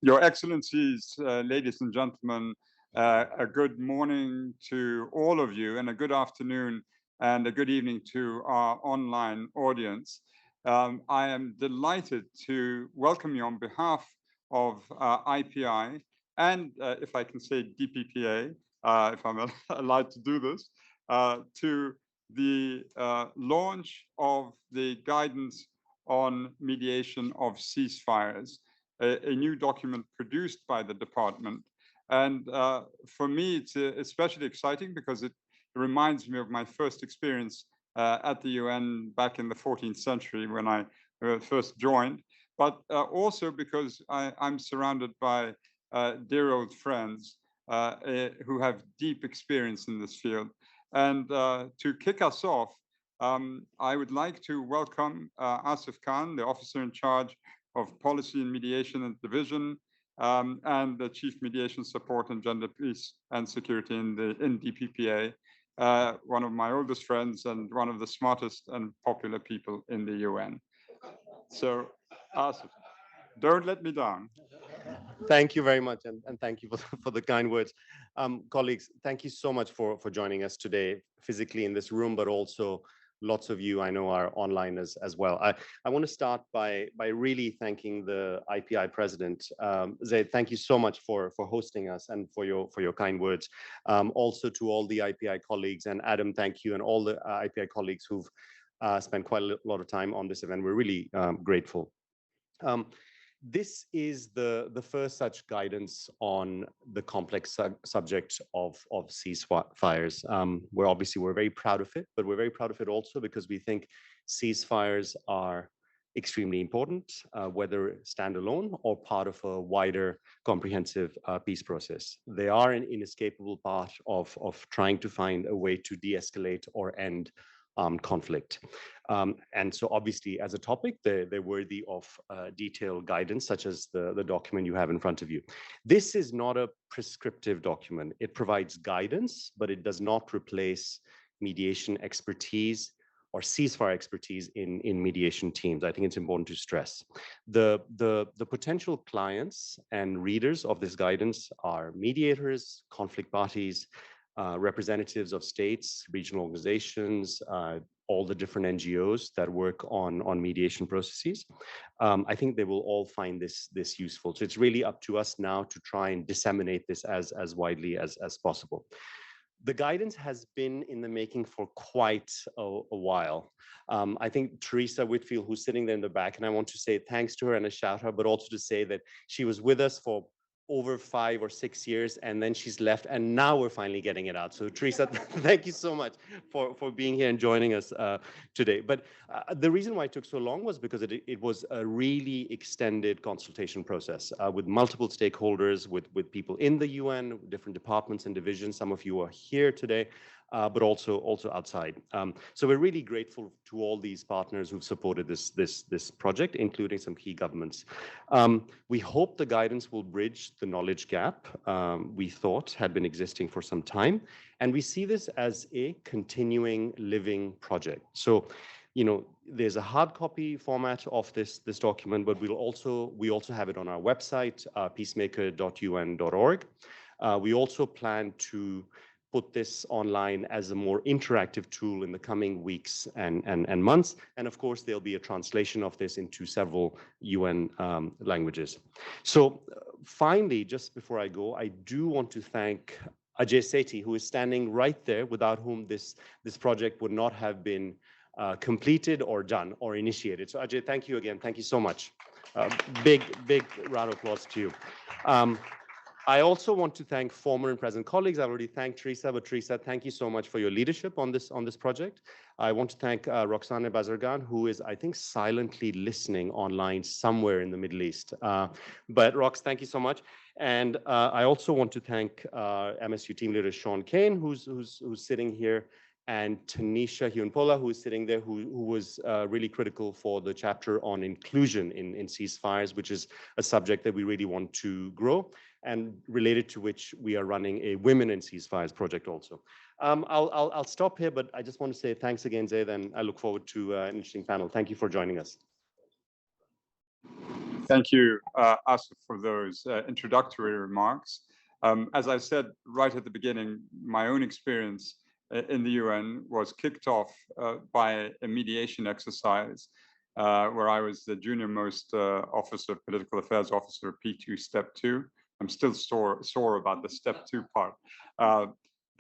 Your Excellencies, ladies and gentlemen, a good morning to all of you, and a good afternoon and a good evening to our online audience. I am delighted to welcome you on behalf of IPI and, if I can say, DPPA, if I'm allowed to do this, to the launch of the guidance on mediation of ceasefires, a new document produced by the department. And for me, it's especially exciting because it reminds me of my first experience at the UN back in the 14th century when I first joined, but also because I'm surrounded by dear old friends who have deep experience in this field. And to kick us off, I would like to welcome Asif Khan, the officer in charge of Policy and Mediation and Division, and the Chief Mediation Support and Gender Peace and Security in DPPA, one of my oldest friends and one of the smartest and popular people in the UN. So, Asif, don't let me down. Thank you very much, and thank you for the kind words. Colleagues, thank you so much for joining us today, physically in this room, but also lots of you I know are online as well. I want to start by really thanking the IPI president. Zeid, thank you so much for hosting us and for your kind words. Also to all the IPI colleagues, and Adam, thank you, and all the IPI colleagues who've spent quite a lot of time on this event. We're really grateful. This is the first such guidance on the complex subject of ceasefires. We're very proud of it, but we're very proud of it also because we think ceasefires are extremely important, whether standalone or part of a wider comprehensive peace process. They are an inescapable part of trying to find a way to de-escalate or end conflict. And so obviously as a topic, they're worthy of detailed guidance, such as the document you have in front of you. This is not a prescriptive document. It provides guidance, but it does not replace mediation expertise or ceasefire expertise in mediation teams. I think it's important to stress. The potential clients and readers of this guidance are mediators, conflict parties, representatives of states, regional organizations, all the different NGOs that work on mediation processes. I think they will all find this useful. So it's really up to us now to try and disseminate this as widely as possible. The guidance has been in the making for quite a while. I think Teresa Whitfield, who's sitting there in the back, and I want to say thanks to her and a shout out, but also to say that she was with us for over 5 or 6 years, and then she's left, and now we're finally getting it out. So Teresa, thank you so much for being here and joining us today. But the reason why it took so long was because it was a really extended consultation process with multiple stakeholders, with people in the UN, different departments and divisions. Some of you are here today, but also outside. So we're really grateful to all these partners who've supported this project, including some key governments. We hope the guidance will bridge the knowledge gap we thought had been existing for some time, and we see this as a continuing living project. So, you know, there's a hard copy format of this document, but we also have it on our website, peacemaker.un.org. We also plan to put this online as a more interactive tool in the coming weeks and months. And of course, there'll be a translation of this into several UN languages. So finally, just before I go, I do want to thank Ajay Sethi, who is standing right there, without whom this project would not have been completed or done or initiated. So Ajay, thank you again. Thank you so much. Big round of applause to you. I also want to thank former and present colleagues. I've already thanked Teresa, but Teresa, thank you so much for your leadership on this project. I want to thank Roxana Bazargan, who is, I think, silently listening online somewhere in the Middle East. But Rox, thank you so much. And I also want to thank MSU team leader Sean Kane, who's sitting here, and Tanisha Hyunpola, who is sitting there, who was really critical for the chapter on inclusion in ceasefires, which is a subject that we really want to grow, and related to which we are running a Women in Ceasefires project also. I'll stop here, but I just want to say thanks again, Zeid, and I look forward to an interesting panel. Thank you for joining us. Thank you, Asif, for those introductory remarks. As I said right at the beginning, my own experience in the UN was kicked off by a mediation exercise where I was the junior most officer, political affairs officer, P2 Step 2. I'm still sore about the Step 2 part.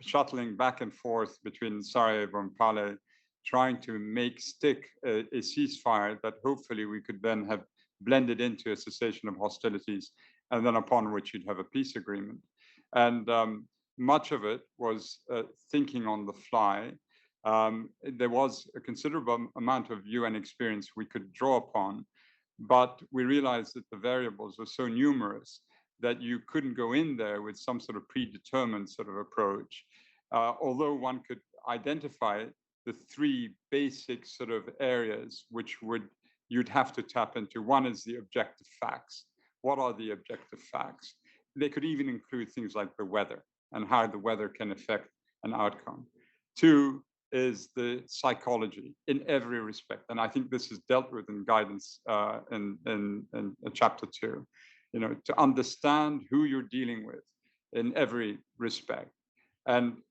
Shuttling back and forth between Sarajevo and Pale, trying to make stick a ceasefire that hopefully we could then have blended into a cessation of hostilities, and then upon which you'd have a peace agreement. And much of it was thinking on the fly. There was a considerable amount of UN experience we could draw upon, but we realized that the variables were so numerous that you couldn't go in there with some sort of predetermined sort of approach. Although one could identify the three basic sort of areas which you'd have to tap into. One is the objective facts. What are the objective facts? They could even include things like the weather and how the weather can affect an outcome. Two is the psychology in every respect. And I think this is dealt with in guidance in chapter 2. You know, to understand who you're dealing with in every respect. And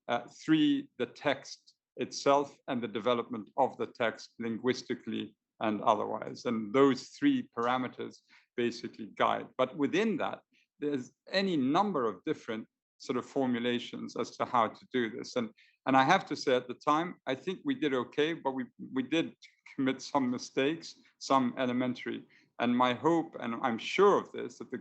three, the text itself and the development of the text linguistically and otherwise. And those three parameters basically guide. But within that, there's any number of different sort of formulations as to how to do this. And I have to say at the time, I think we did okay, but we did commit some mistakes, some elementary. And my hope, and I'm sure of this, that the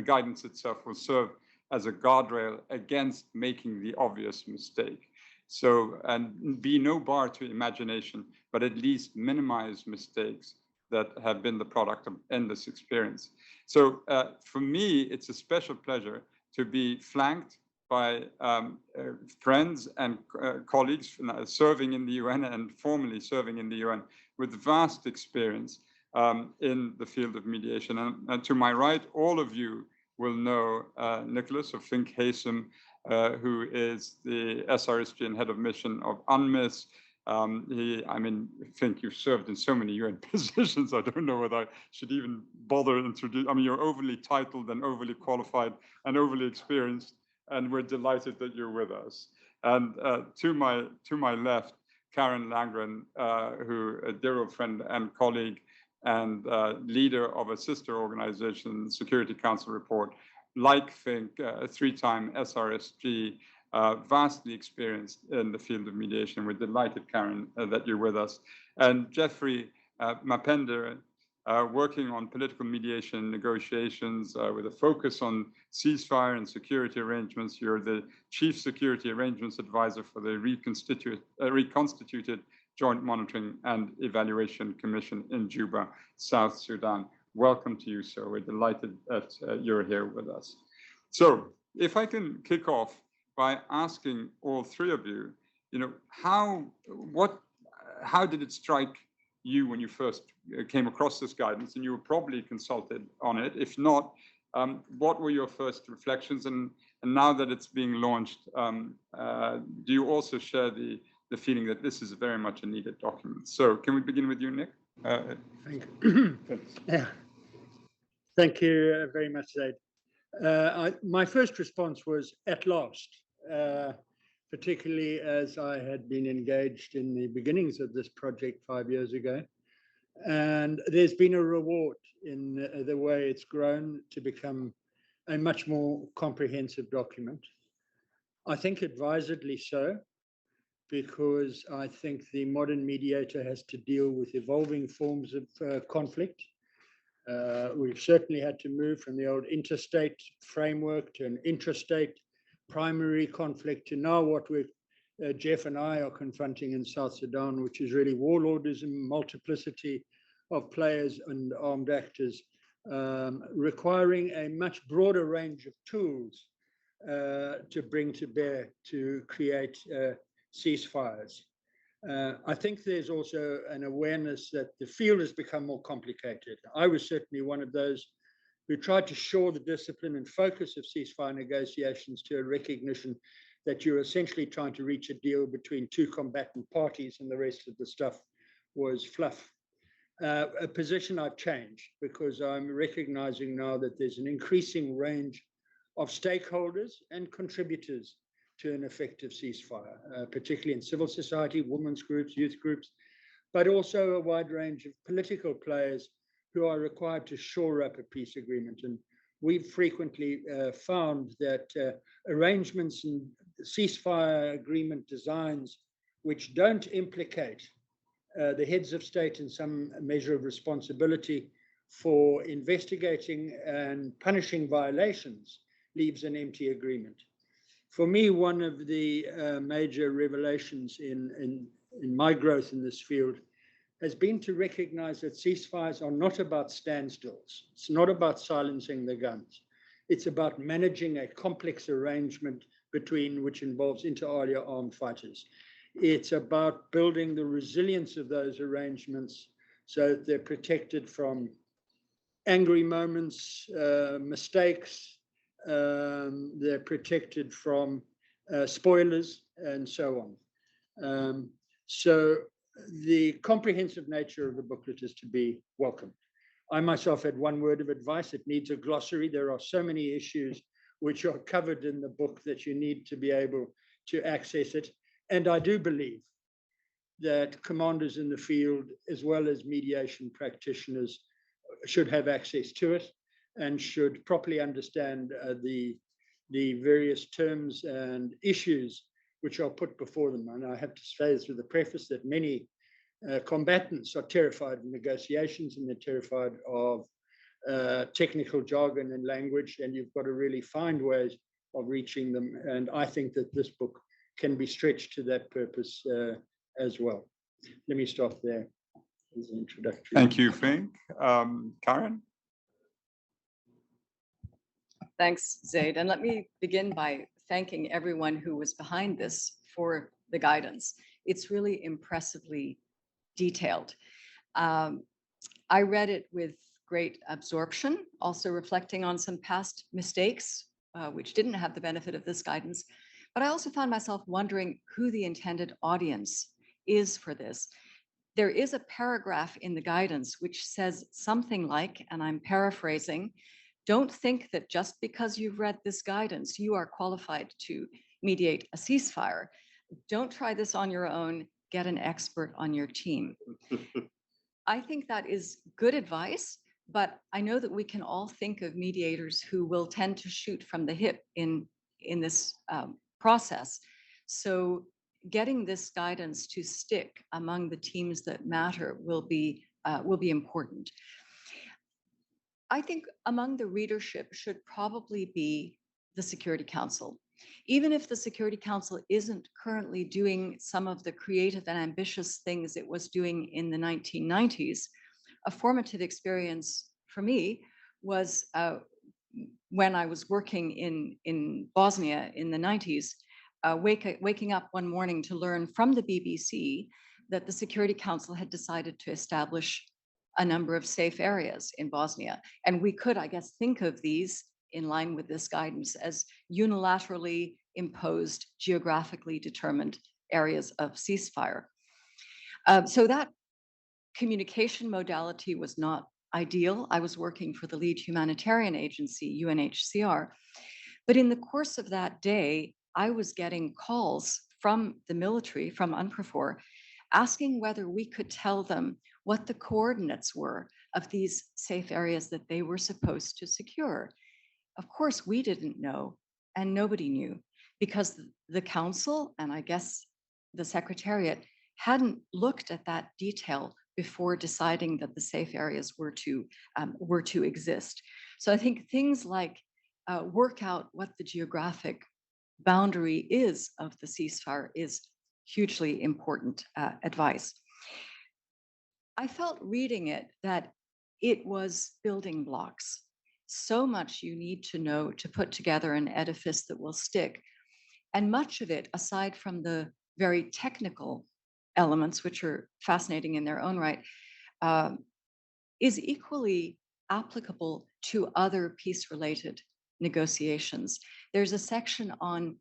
guidance itself will serve as a guardrail against making the obvious mistake. So, and be no bar to imagination, but at least minimize mistakes that have been the product of endless experience. So for me, it's a special pleasure to be flanked by friends and colleagues serving in the UN and formerly serving in the UN with vast experience in the field of mediation. And to my right, all of you will know Nicholas of Think Haysom, who is the SRSG and head of mission of UNMISS. I think you've served in so many UN positions. I don't know whether I should even bother introducing. I mean, you're overly titled and overly qualified and overly experienced, and we're delighted that you're with us. And to my left, Karen Langren, who a dear old friend and colleague, and leader of a sister organization, Security Council Report, like Think, a three-time SRSG, vastly experienced in the field of mediation. We're delighted, Karen, that you're with us. And Jeffrey Mapender, working on political mediation negotiations with a focus on ceasefire and security arrangements. You're the Chief Security Arrangements Advisor for the reconstituted Joint Monitoring and Evaluation Commission in Juba, South Sudan. Welcome to you, sir. We're delighted that you're here with us. So if I can kick off by asking all three of you, you know, how did it strike you when you first came across this guidance? And you were probably consulted on it. If not, what were your first reflections? And now that it's being launched, do you also share the feeling that this is very much a needed document? So can we begin with you, Nick? Thank you. Yeah. Thank you very much, Zeid. My first response was at last, particularly as I had been engaged in the beginnings of this project 5 years ago. And there's been a reward in the way it's grown to become a much more comprehensive document. I think advisedly so, because I think the modern mediator has to deal with evolving forms of conflict. We've certainly had to move from the old interstate framework to an intrastate primary conflict to now what Jeff and I are confronting in South Sudan, which is really warlordism, multiplicity of players and armed actors, requiring a much broader range of tools to bring to bear to create ceasefires. I think there's also an awareness that the field has become more complicated. I was certainly one of those who tried to shore the discipline and focus of ceasefire negotiations to a recognition that you're essentially trying to reach a deal between two combatant parties and the rest of the stuff was fluff. a position I've changed because I'm recognizing now that there's an increasing range of stakeholders and contributors to an effective ceasefire, particularly in civil society, women's groups, youth groups, but also a wide range of political players who are required to shore up a peace agreement. And we've frequently found that arrangements and ceasefire agreement designs which don't implicate the heads of state in some measure of responsibility for investigating and punishing violations leaves an empty agreement. For me, one of the major revelations in my growth in this field has been to recognize that ceasefires are not about standstills. It's not about silencing the guns. It's about managing a complex arrangement which involves inter alia armed fighters. It's about building the resilience of those arrangements so that they're protected from angry moments, mistakes, they're protected from spoilers, and so on. So the comprehensive nature of the booklet is to be welcomed. I myself had one word of advice. It needs a glossary. There are so many issues which are covered in the book that you need to be able to access it. And I do believe that commanders in the field, as well as mediation practitioners, should have access to it and should properly understand the various terms and issues which are put before them. And I have to say this with a preface that many combatants are terrified of negotiations and they're terrified of technical jargon and language, and you've got to really find ways of reaching them. And I think that this book can be stretched to that purpose as well. Let me stop there as an introductory. Thank you, Fink. Karen? Thanks, Zeid. And let me begin by thanking everyone who was behind this for the guidance. It's really impressively detailed. I read it with great absorption, also reflecting on some past mistakes, which didn't have the benefit of this guidance. But I also found myself wondering who the intended audience is for this. There is a paragraph in the guidance which says something like, and I'm paraphrasing, don't think that just because you've read this guidance, you are qualified to mediate a ceasefire. Don't try this on your own, get an expert on your team. I think that is good advice, but I know that we can all think of mediators who will tend to shoot from the hip in this process. So getting this guidance to stick among the teams that matter will be important. I think among the readership should probably be the Security Council. Even if the Security Council isn't currently doing some of the creative and ambitious things it was doing in the 1990s, a formative experience for me was when I was working in Bosnia in the 90s, waking up one morning to learn from the BBC that the Security Council had decided to establish a number of safe areas in Bosnia. And we could, I guess, think of these in line with this guidance as unilaterally imposed, geographically determined areas of ceasefire. So that communication modality was not ideal. I was working for the lead humanitarian agency, UNHCR. But in the course of that day, I was getting calls from the military, from UNPROFOR, asking whether we could tell them what the coordinates were of these safe areas that they were supposed to secure. Of course, we didn't know, and nobody knew, because the council, and I guess the secretariat, hadn't looked at that detail before deciding that the safe areas were to exist. So I think things like work out what the geographic boundary is of the ceasefire is hugely important advice. I felt reading it that it was building blocks. So much you need to know to put together an edifice that will stick. And much of it, aside from the very technical elements, which are fascinating in their own right, is equally applicable to other peace-related negotiations. There's a section on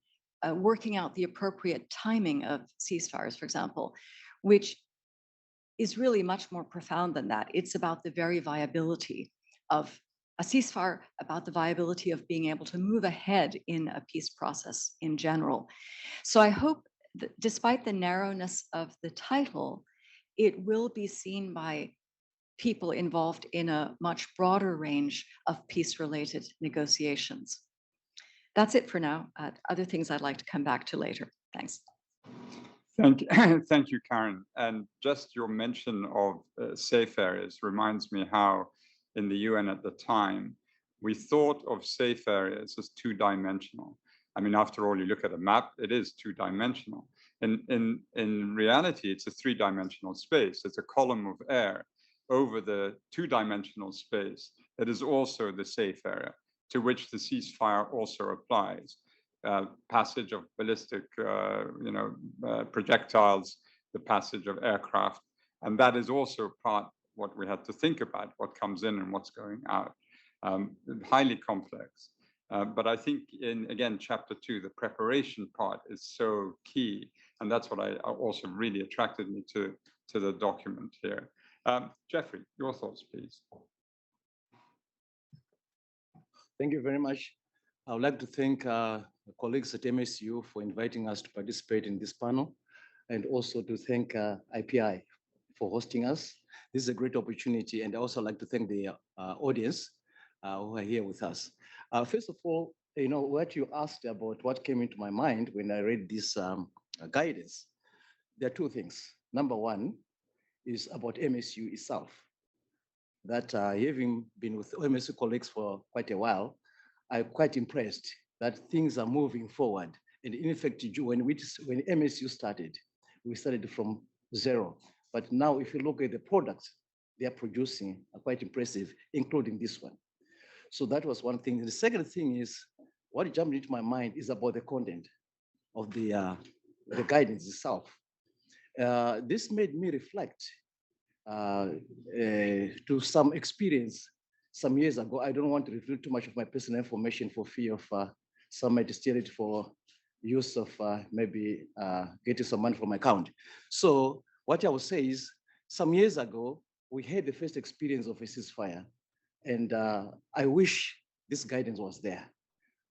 working out the appropriate timing of ceasefires, for example, which is really much more profound than that. It's about the very viability of a ceasefire, about the viability of being able to move ahead in a peace process in general. So I hope that despite the narrowness of the title, it will be seen by people involved in a much broader range of peace-related negotiations. That's it for now. Other things I'd like to come back to later. Thanks. Thank you, Karen. And just your mention of safe areas reminds me how in the UN at the time, we thought of safe areas as two-dimensional. I mean, after all, you look at a map, it is two-dimensional. In reality, it's a three-dimensional space. It's a column of air over the two-dimensional space that is also the safe area, to which the ceasefire also applies. Passage of ballistic projectiles, the passage of aircraft, and that is also part what we had to think about, what comes in and what's going out. Highly complex. But I think in, again, chapter 2, the preparation part is so key. And that's what I also really attracted me to the document here. Jeffrey, your thoughts, please. Thank you very much. I would like to thank colleagues at MSU for inviting us to participate in this panel, and also to thank IPI for hosting us. This is a great opportunity, and I also like to thank the audience who are here with us. First of all, what you asked about what came into my mind when I read this guidance, there are two things. Number one is about MSU itself, that having been with MSU colleagues for quite a while, I'm quite impressed that things are moving forward. And in fact, when MSU started, we started from zero. But now if you look at the products they are producing are quite impressive, including this one. So that was one thing. And the second thing is, what jumped into my mind is about the content of the guidance itself. This made me reflect to some experience some years ago. I don't want to reveal too much of my personal information for fear of some might steal it for use of maybe getting some money from my account. So what I will say is, some years ago, we had the first experience of a ceasefire, and I wish this guidance was there.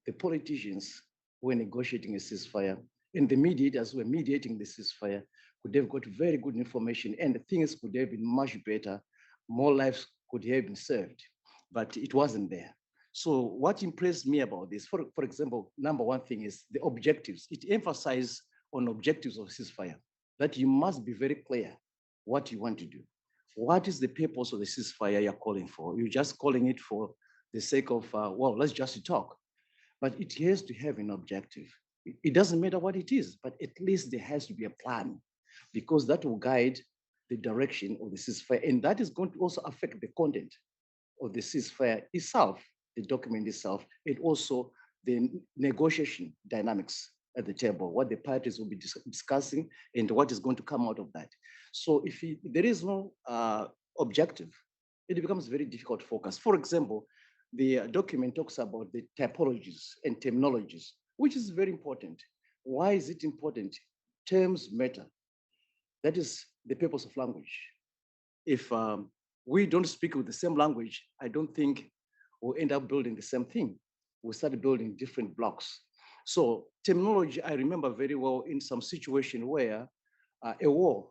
The politicians were negotiating a ceasefire, and the mediators were mediating the ceasefire could have got very good information, and things could have been much better. More lives could have been served, but it wasn't there. So what impressed me about this, for example, number one thing is the objectives. It emphasized on objectives of ceasefire, that you must be very clear what you want to do. What is the purpose of the ceasefire you're calling for? You're just calling it for the sake of, well, let's just talk. But it has to have an objective. It doesn't matter what it is, but at least there has to be a plan, because that will guide the direction of the ceasefire. And that is going to also affect the content of the ceasefire itself, the document itself, and also the negotiation dynamics at the table, what the parties will be discussing and what is going to come out of that. So if there is no objective, it becomes very difficult to focus. For example, the document talks about the typologies and terminologies, which is very important. Why is it important? Terms matter. That is the purpose of language. If we don't speak with the same language, I don't think we'll end up building the same thing. We'll start building different blocks. So terminology, I remember very well in some situation where a war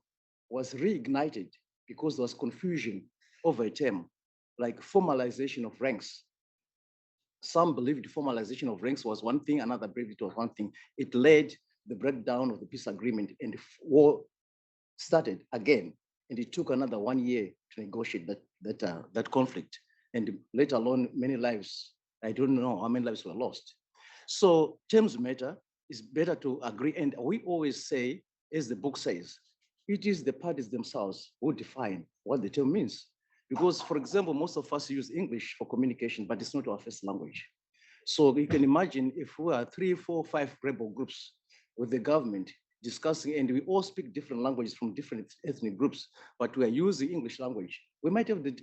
was reignited because there was confusion over a term, like formalization of ranks. Some believed formalization of ranks was one thing, another believed it was one thing. It led the breakdown of the peace agreement, and the war started again. And it took another 1 year to negotiate that conflict. And later on, many lives, I don't know how many lives were lost. So terms matter. It's better to agree. And we always say, as the book says, it is the parties themselves who define what the term means. Because, for example, most of us use English for communication, but it's not our first language. So you can imagine if we are 3, 4, 5 rebel groups with the government discussing, and we all speak different languages from different ethnic groups, but we are using English language, we might have the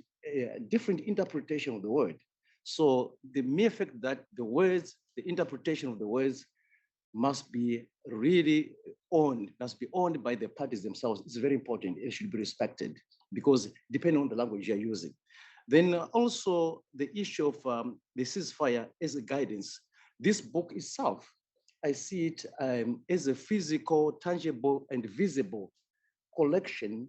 different interpretation of the word. So the mere fact that the words, the interpretation of the words must be really owned, must be owned by the parties themselves. It's very important. It should be respected because depending on the language you're using. Then also the issue of the ceasefire as a guidance. This book itself, I see it as a physical, tangible, and visible collection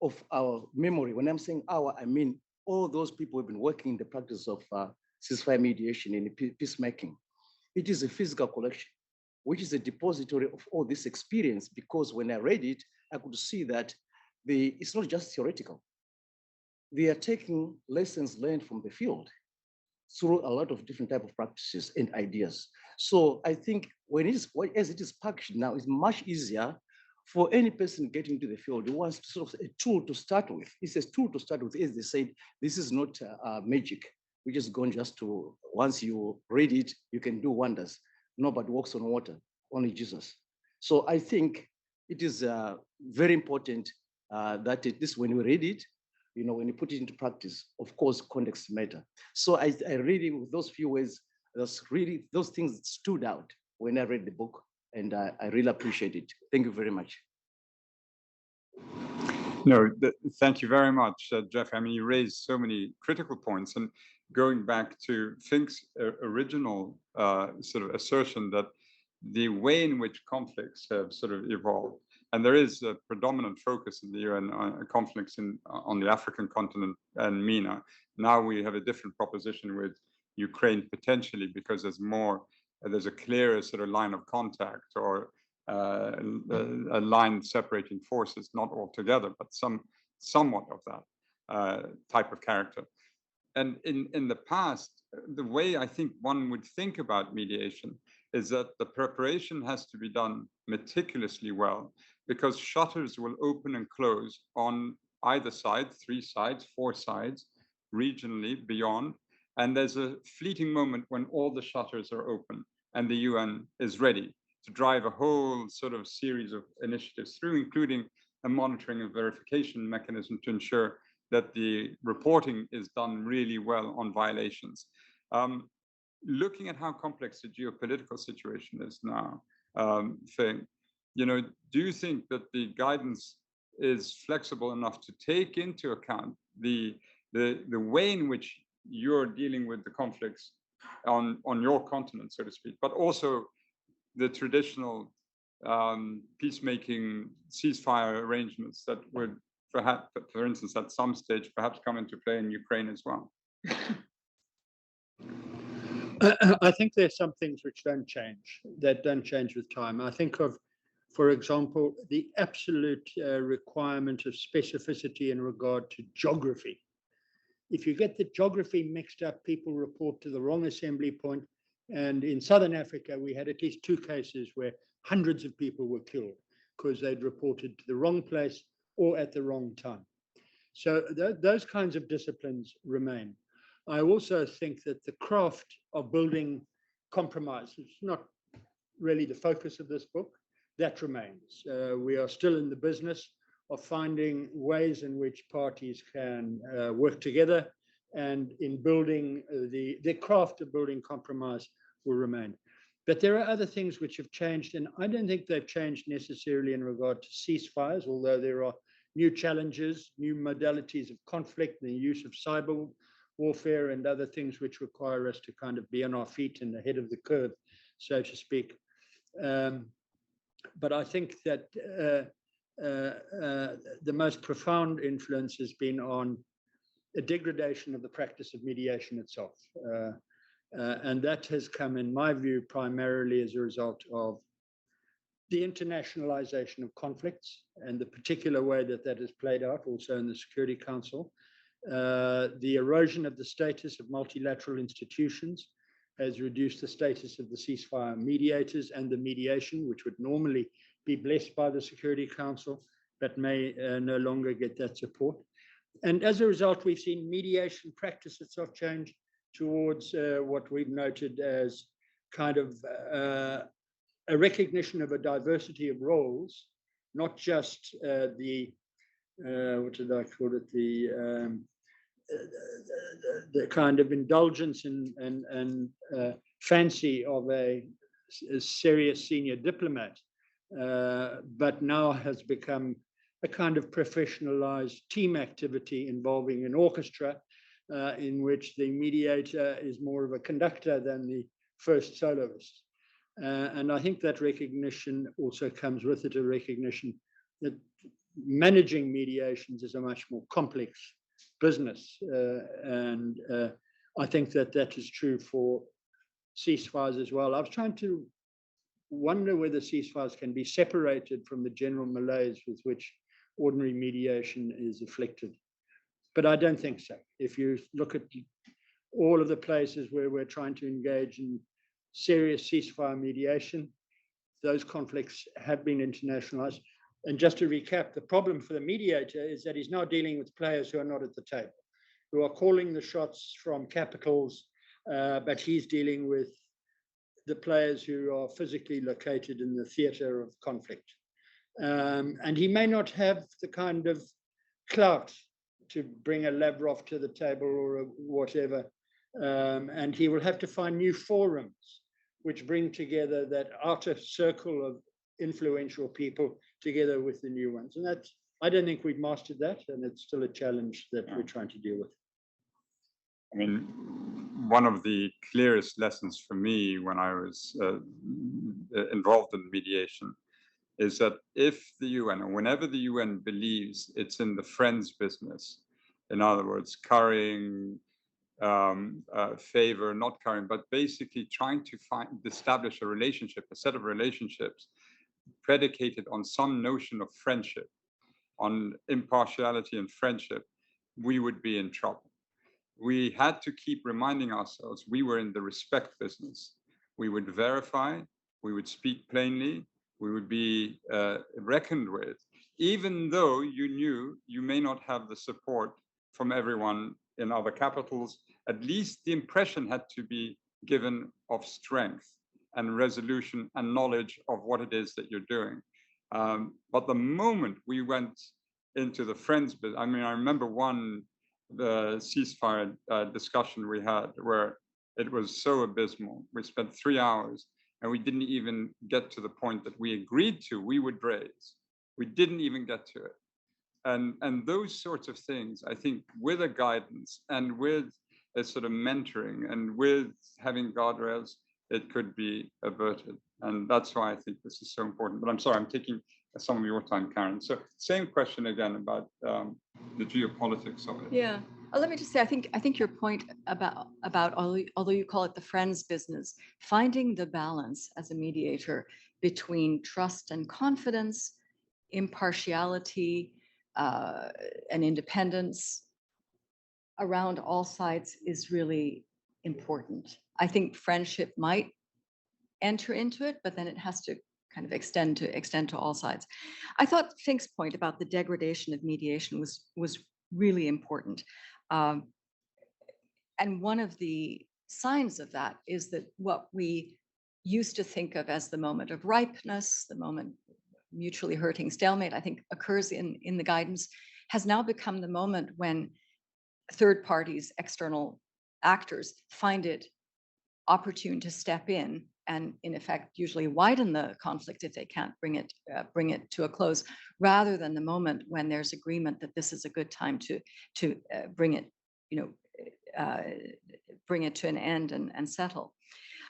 of our memory. When I'm saying our, I mean all those people who have been working in the practice of ceasefire mediation and peacemaking. It is a physical collection, which is a depository of all this experience, because when I read it, I could see that it's not just theoretical. They are taking lessons learned from the field through a lot of different type of practices and ideas. So I think as it is packaged now, it's much easier for any person getting into the field who wants to sort of a tool to start with. It's a tool to start with. As they said, this is not magic. We just gone just to, once you read it, you can do wonders. Nobody walks on water, only Jesus. So I think it is very important that when we read it, when you put it into practice, of course, context matter. So I really, with those few words, those things stood out when I read the book, and I really appreciate it. Thank you very much. No, thank you very much, Jeff. I mean, you raised so many critical points, and going back to Fink's original sort of assertion that the way in which conflicts have sort of evolved, and there is a predominant focus in the UN on conflicts on the African continent and MENA. Now we have a different proposition with Ukraine potentially, because there's a clearer sort of line of contact, or a line separating forces, not altogether, but somewhat of that type of character. And in the past, the way I think one would think about mediation is that the preparation has to be done meticulously well, because shutters will open and close on either side, 3 sides, 4 sides, regionally, beyond. And there's a fleeting moment when all the shutters are open and the UN is ready to drive a whole sort of series of initiatives through, including a monitoring and verification mechanism to ensure that the reporting is done really well on violations. Looking at how complex the geopolitical situation is now, Fink, do you think that the guidance is flexible enough to take into account the way in which you're dealing with the conflicts on your continent, so to speak, but also the traditional peacemaking ceasefire arrangements that would perhaps, for instance, at some stage, perhaps come into play in Ukraine as well? I think there's some things which don't change, with time. I think of, for example, the absolute requirement of specificity in regard to geography. If you get the geography mixed up, people report to the wrong assembly point. And in Southern Africa, we had at least 2 cases where hundreds of people were killed because they'd reported to the wrong place or at the wrong time. So those kinds of disciplines remain. I also think that the craft of building compromise is not really the focus of this book. That remains. We are still in the business of finding ways in which parties can work together, and in building the craft of building compromise will remain. But there are other things which have changed, and I don't think they've changed necessarily in regard to ceasefires, although there are new challenges, new modalities of conflict, the use of cyber warfare and other things which require us to kind of be on our feet and ahead of the curve, so to speak. But I think that the most profound influence has been on a degradation of the practice of mediation itself. And that has come, in my view, primarily as a result of the internationalization of conflicts and the particular way that that has played out also in the Security Council. The erosion of the status of multilateral institutions has reduced the status of the ceasefire mediators and the mediation, which would normally be blessed by the Security Council, but may no longer get that support. And as a result, we've seen mediation practice itself change towards what we've noted as kind of a recognition of a diversity of roles, not just what did I call it, the kind of indulgence and fancy of a a serious senior diplomat, but now has become a kind of professionalized team activity involving an orchestra, in which the mediator is more of a conductor than the first soloist. And I think that recognition also comes with it, a recognition that managing mediations is a much more complex business. And I think that that is true for ceasefires as well. I was trying to wonder whether ceasefires can be separated from the general malaise with which ordinary mediation is afflicted. But I don't think so. If you look at all of the places where we're trying to engage in serious ceasefire mediation, those conflicts have been internationalized. And just to recap, the problem for the mediator is that he's now dealing with players who are not at the table, who are calling the shots from capitals, but he's dealing with the players who are physically located in the theater of conflict. And he may not have the kind of clout to bring a Lavrov to the table or a whatever. And he will have to find new forums which bring together that outer circle of influential people together with the new ones. And that's, I don't think we've mastered that, and it's still a challenge that we're trying to deal with. I mean, one of the clearest lessons for me when I was involved in mediation is that if the UN, or whenever the UN believes it's in the friends business, in other words, currying favor, not currying, but basically trying to establish a relationship, a set of relationships predicated on some notion of friendship, on impartiality and friendship, we would be in trouble. We had to keep reminding ourselves we were in the respect business. We would verify, we would speak plainly, we would be reckoned with, even though you knew you may not have the support from everyone in other capitals. At least the impression had to be given of strength and resolution and knowledge of what it is that you're doing. But the moment we went into the friends bit, I mean, I remember the ceasefire discussion we had where it was so abysmal. We spent 3 hours and we didn't even get to the point that we agreed to we would raise. We didn't even get to it. And those sorts of things, I think, with a guidance and with a sort of mentoring and with having guardrails, it could be averted. And that's why I think this is so important. But I'm sorry, I'm taking some of your time, Karen. So same question again about the geopolitics of it. Yeah. Let me just say, I think your point about although you call it the friends business, finding the balance as a mediator between trust and confidence, impartiality, and independence around all sides is really important. I think friendship might enter into it, but then it has to kind of extend to all sides. I thought Fink's point about the degradation of mediation was really important. And one of the signs of that is that what we used to think of as the moment of ripeness, the moment mutually hurting stalemate, I think occurs in the guidance, has now become the moment when third parties, external actors, find it opportune to step in and, in effect, usually widen the conflict if they can't bring it to a close, rather than the moment when there's agreement that this is a good time to bring it, bring it to an end and settle.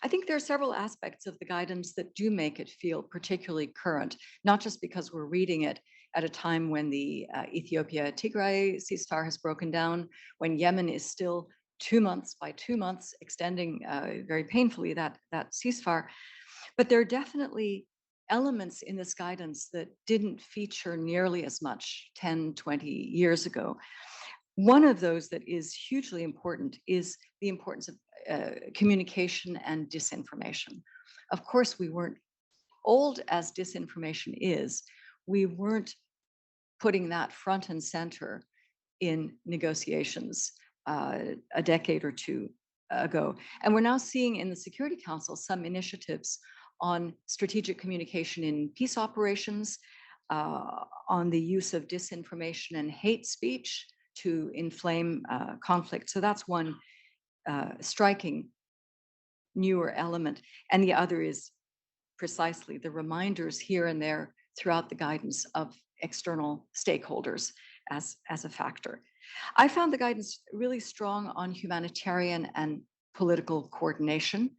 I think there are several aspects of the guidance that do make it feel particularly current, not just because we're reading it at a time when the Ethiopia-Tigray ceasefire has broken down, when Yemen is still 2 months by 2 months extending very painfully that ceasefire. But there are definitely elements in this guidance that didn't feature nearly as much 10, 20 years ago. One of those that is hugely important is the importance of communication and disinformation. Of course, we weren't, old as disinformation is, we weren't putting that front and center in negotiations a decade or two ago. And we're now seeing in the Security Council some initiatives on strategic communication in peace operations, on the use of disinformation and hate speech to inflame conflict. So that's one striking newer element. And the other is precisely the reminders here and there throughout the guidance of external stakeholders as a factor. I found the guidance really strong on humanitarian and political coordination,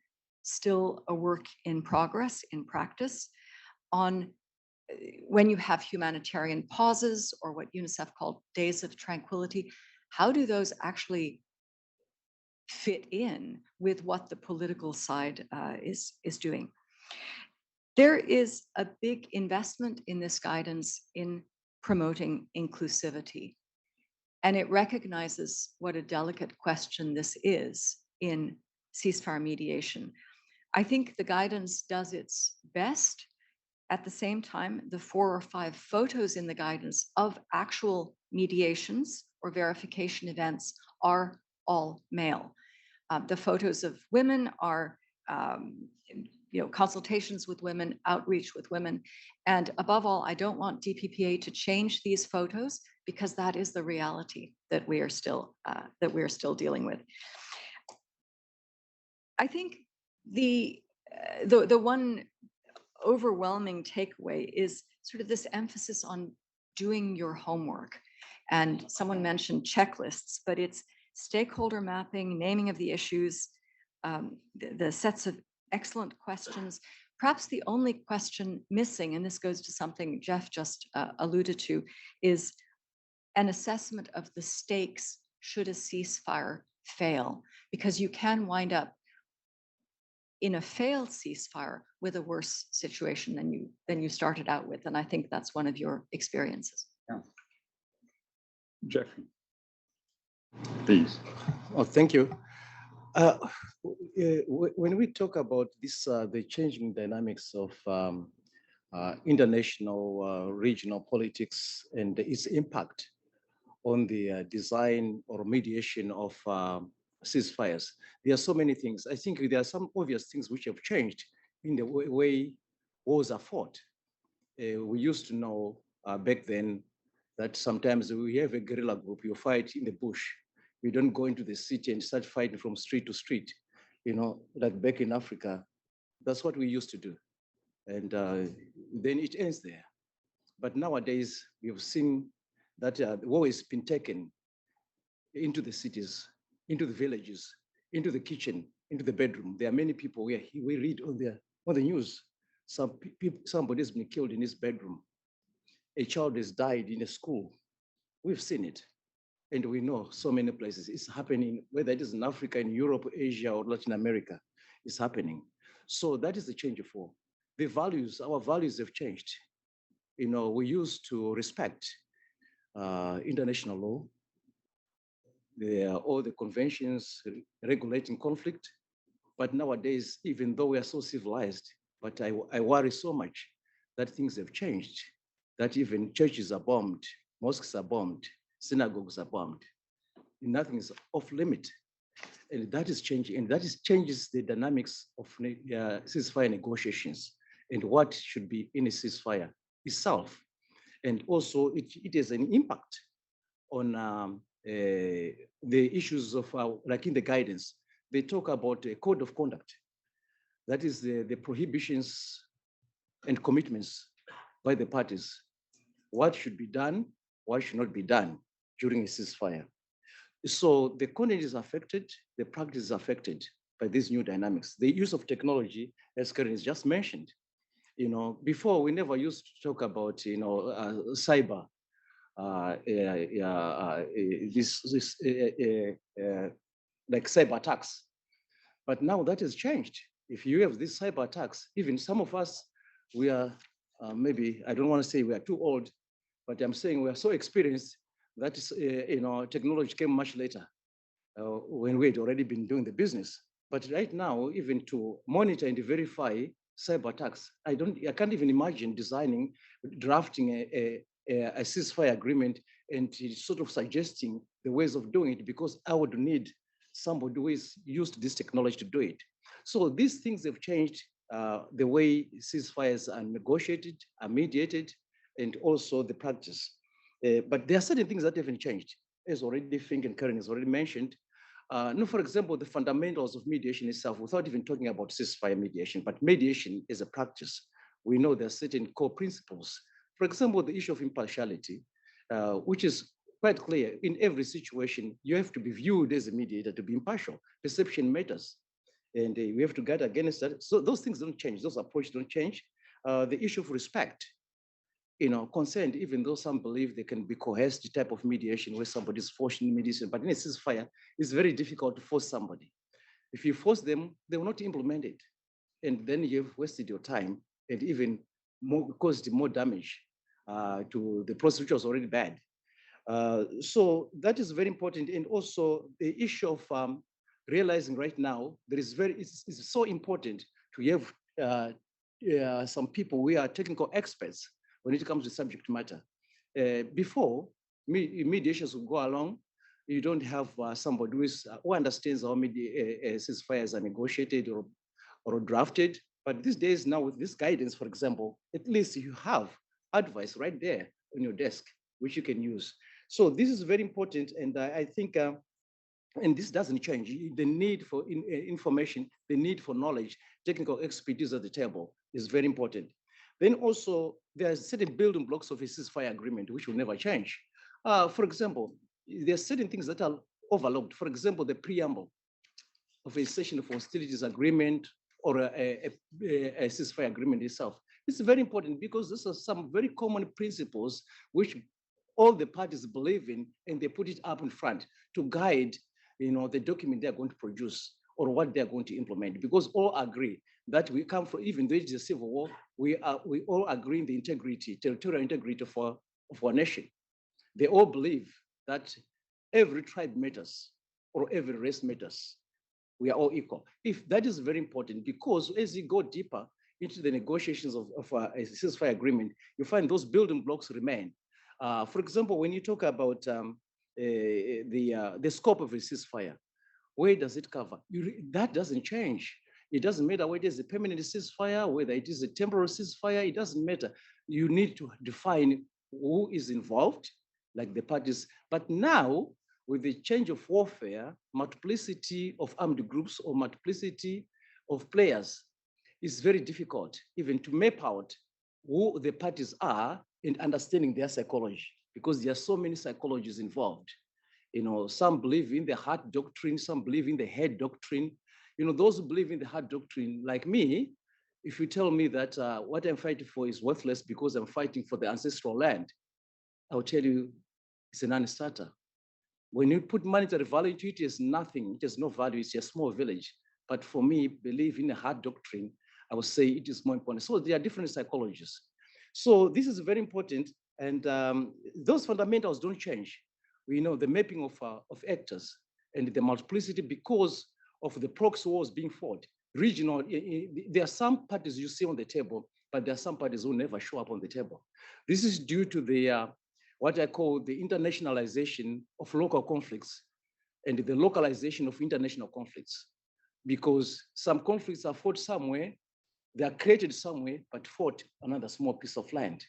still a work in progress in practice, on when you have humanitarian pauses or what UNICEF called days of tranquility, how do those actually fit in with what the political side is doing? There is a big investment in this guidance in promoting inclusivity, and it recognizes what a delicate question this is in ceasefire mediation. I think the guidance does its best. At the same time, the 4 or 5 photos in the guidance of actual mediations or verification events are all male. The photos of women are consultations with women, outreach with women. And above all, I don't want DPPA to change these photos because that is the reality that we are still dealing with. I think the one overwhelming takeaway is sort of this emphasis on doing your homework. And someone mentioned checklists, but it's stakeholder mapping, naming of the issues, the sets of excellent questions. Perhaps the only question missing, and this goes to something Jeff just alluded to, is an assessment of the stakes should a ceasefire fail, because you can wind up in a failed ceasefire with a worse situation than you started out with. And I think that's one of your experiences. Yeah. Jeffrey, please. Oh, thank you. When we talk about this, the changing dynamics of international, regional politics and its impact on the design or mediation of ceasefires, there are so many things. I think there are some obvious things which have changed in the way wars are fought. We used to know back then that sometimes we have a guerrilla group, you fight in the bush. You don't go into the city and start fighting from street to street. You know, like back in Africa, that's what we used to do. And then it ends there. But nowadays, we've seen that the war has been taken into the cities, into the villages, into the kitchen, into the bedroom. There are many people where we read on the news, somebody has been killed in his bedroom. A child has died in a school. We've seen it. And we know so many places it's happening, whether it is in Africa, in Europe, Asia, or Latin America, it's happening. So that is the change of war. The values, our values have changed. You know, we used to respect international law, all the conventions regulating conflict. But nowadays, even though we are so civilized, but I worry so much that things have changed, that even churches are bombed, mosques are bombed, synagogues are bombed. Nothing is off limit. And that is changing, and that changes the dynamics of ceasefire negotiations and what should be in a ceasefire itself. And also it has an impact on the issues of, like in the guidance, they talk about a code of conduct. That is the prohibitions and commitments by the parties. What should be done, what should not be done during a ceasefire. So the content is affected, the practice is affected by these new dynamics. The use of technology, as Karen has just mentioned, you know, before we never used to talk about, you know, cyber, like cyber attacks. But now that has changed. If you have these cyber attacks, even some of us, we are maybe, I don't want to say we are too old, but I'm saying we are so experienced that is, you know, technology came much later when we had already been doing the business. But right now, even to monitor and verify cyber attacks, I can't even imagine drafting a ceasefire agreement and sort of suggesting the ways of doing it, because I would need somebody who is used to this technology to do it. So these things have changed the way ceasefires are negotiated, are mediated, and also the practice. But there are certain things that haven't changed, as already Fink and Karen has already mentioned. No, for example, the fundamentals of mediation itself, without even talking about ceasefire mediation, but mediation is a practice. We know there are certain core principles. For example, the issue of impartiality, which is quite clear. In every situation, you have to be viewed as a mediator to be impartial. Perception matters. And we have to guard against that. So those things don't change. Those approaches don't change. The issue of respect, consent, even though some believe they can be coerced type of mediation where somebody is forced in mediation, but in a ceasefire, it's very difficult to force somebody. If you force them, they will not implement it. And then you've wasted your time and even caused more damage to the process, which was already bad. So that is very important. And also the issue of realizing right now, it's so important to have some people, we are technical experts when it comes to subject matter. Before, mediations will go along, you don't have somebody who understands how ceasefires are negotiated or drafted. But these days now with this guidance, for example, at least you have advice right there on your desk, which you can use. So this is very important. And I think, and this doesn't change, the need for information, the need for knowledge, technical expertise at the table is very important. Then also, there are certain building blocks of a ceasefire agreement which will never change. For example, there are certain things that are overlooked. For example, the preamble of a cessation of hostilities agreement or a ceasefire agreement itself. It's very important because these are some very common principles which all the parties believe in, and they put it up in front to guide, the document they're going to produce or what they're going to implement. Because all agree that we come from, even though it's a civil war, we all agree in the integrity, territorial integrity of our nation. They all believe that every tribe matters or every race matters. We are all equal. If that is very important, because as you go deeper into the negotiations of a ceasefire agreement, you find those building blocks remain. For example, when you talk about the scope of a ceasefire, where does it cover? That doesn't change. It doesn't matter whether it is a permanent ceasefire, whether it is a temporary ceasefire, it doesn't matter. You need to define who is involved, like the parties. But now, with the change of warfare, multiplicity of armed groups or multiplicity of players, it's very difficult even to map out who the parties are and understanding their psychology, because there are so many psychologies involved. Some believe in the heart doctrine, some believe in the head doctrine. Those who believe in the heart doctrine, like me, if you tell me that what I'm fighting for is worthless because I'm fighting for the ancestral land, I'll tell you it's a non-starter. When you put monetary value to it, it's nothing, it has no value, it's a small village. But for me, believe in the heart doctrine, I would say it is more important. So there are different psychologies. So this is very important, and those fundamentals don't change. We know the mapping of actors and the multiplicity because of the proxy wars being fought. Regional, there are some parties you see on the table, but there are some parties who never show up on the table. This is due to the what I call the internationalization of local conflicts and the localization of international conflicts, because some conflicts are fought somewhere, they are created somewhere, but fought another small piece of land.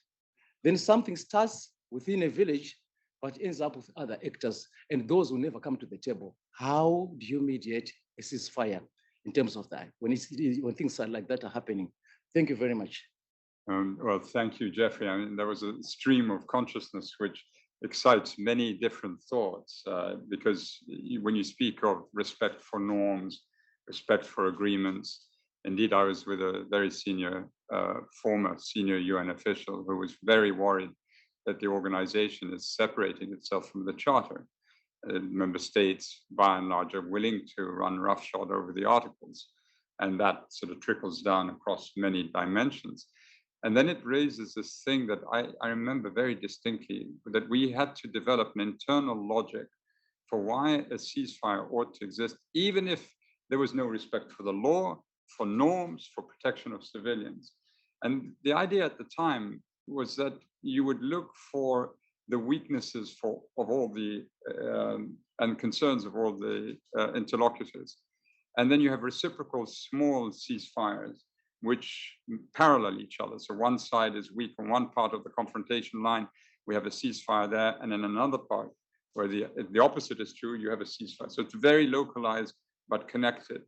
Then something starts within a village, but ends up with other actors, and those will never come to the table. How do you mediate a ceasefire in terms of that, when things like that are happening? Thank you very much. Well, thank you, Jeffrey. I mean, there was a stream of consciousness which excites many different thoughts, because when you speak of respect for norms, respect for agreements, indeed, I was with a very former senior UN official who was very worried that the organization is separating itself from the charter. Member states, by and large, are willing to run roughshod over the articles, and that sort of trickles down across many dimensions. And then it raises this thing that I remember very distinctly, that we had to develop an internal logic for why a ceasefire ought to exist, even if there was no respect for the law, for norms, for protection of civilians. And the idea at the time was that you would look for the weaknesses of all the and concerns of all the interlocutors. And then you have reciprocal small ceasefires which parallel each other. So one side is weak on one part of the confrontation line, we have a ceasefire there, and in another part, where the opposite is true, you have a ceasefire. So it's very localized but connected.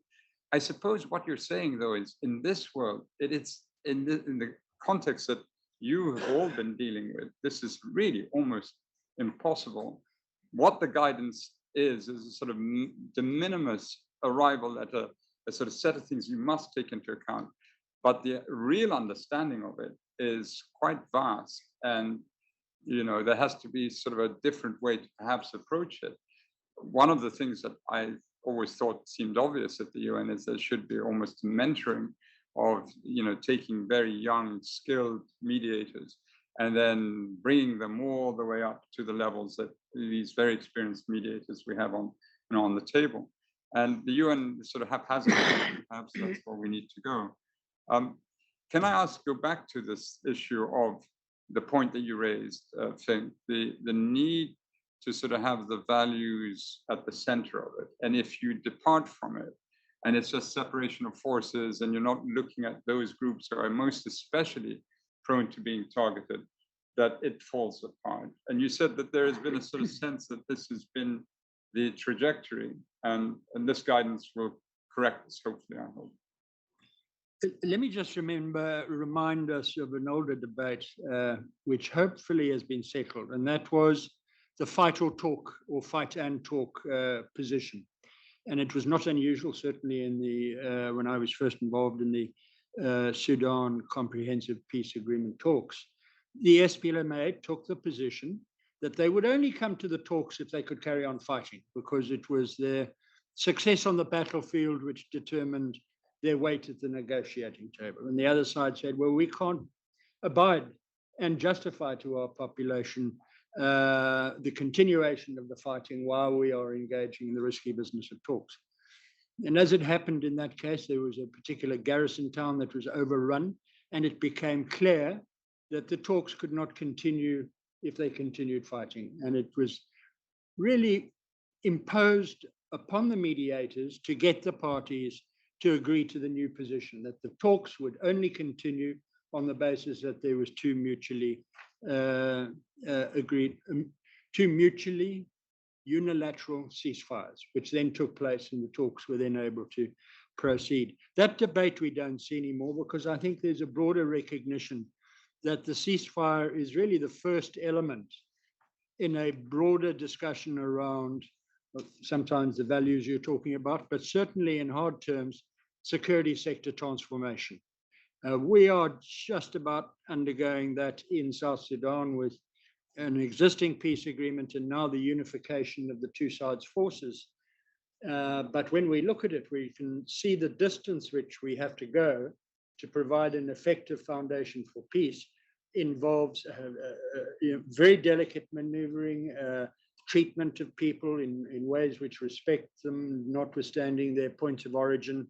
I suppose what you're saying, though, is in this world, it is in the context that you have all been dealing with, this is really almost impossible. What the guidance is a sort of de minimis arrival at a sort of set of things you must take into account. But the real understanding of it is quite vast. And, you know, there has to be sort of a different way to perhaps approach it. One of the things that I always thought seemed obvious at the UN is there should be almost mentoring of, you know, taking very young, skilled mediators and then bringing them all the way up to the levels that these very experienced mediators we have on, you know, on the table. And the UN sort of haphazardly, perhaps that's where we need to go. Can I go back to this issue of the point that you raised, Fink, the need to sort of have the values at the center of it. And if you depart from it, and it's just separation of forces, and you're not looking at those groups who are most especially prone to being targeted, that it falls apart. And you said that there has been a sort of sense that this has been the trajectory, and this guidance will correct this, hopefully, I hope. Let me just remind us of an older debate, which hopefully has been settled, and that was the fight or talk, or fight and talk position. And it was not unusual, certainly in the when I was first involved in the Sudan Comprehensive Peace Agreement talks. The SPLMA took the position that they would only come to the talks if they could carry on fighting, because it was their success on the battlefield which determined their weight at the negotiating table. And the other side said, well, we can't abide and justify to our population the continuation of the fighting while we are engaging in the risky business of talks. And as it happened in that case, there was a particular garrison town that was overrun, and it became clear that the talks could not continue if they continued fighting. And it was really imposed upon the mediators to get the parties to agree to the new position, that the talks would only continue on the basis that there was two mutually unilateral ceasefires, which then took place, and the talks were then able to proceed. That debate we don't see anymore, because I think there's a broader recognition that the ceasefire is really the first element in a broader discussion around sometimes the values you're talking about, but certainly in hard terms, security sector transformation. We are just about undergoing that in South Sudan with an existing peace agreement and now the unification of the two sides' forces. But when we look at it, we can see the distance which we have to go to provide an effective foundation for peace involves very delicate maneuvering, treatment of people in ways which respect them, notwithstanding their points of origin.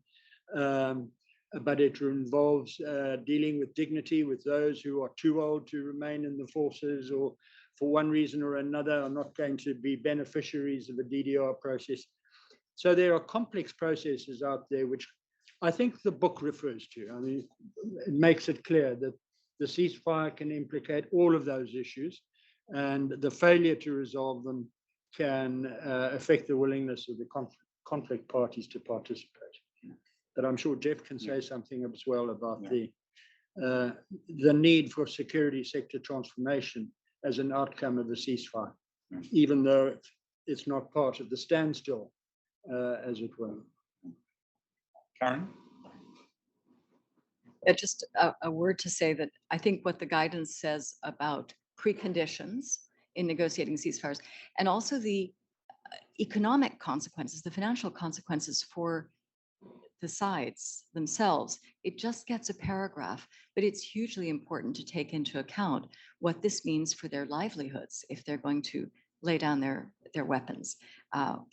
But it involves dealing with dignity with those who are too old to remain in the forces, or for one reason or another are not going to be beneficiaries of the DDR process. So there are complex processes out there, which I think the book refers to. I mean, it makes it clear that the ceasefire can implicate all of those issues, and the failure to resolve them can affect the willingness of the conflict parties to participate. But I'm sure Jeff can say something as well about the need for security sector transformation as an outcome of the ceasefire, even though it's not part of the standstill, as it were. Karen? Just a word to say that I think what the guidance says about preconditions in negotiating ceasefires, and also the economic consequences, the financial consequences for the sides themselves, it just gets a paragraph, but it's hugely important to take into account what this means for their livelihoods if they're going to lay down their weapons. I'm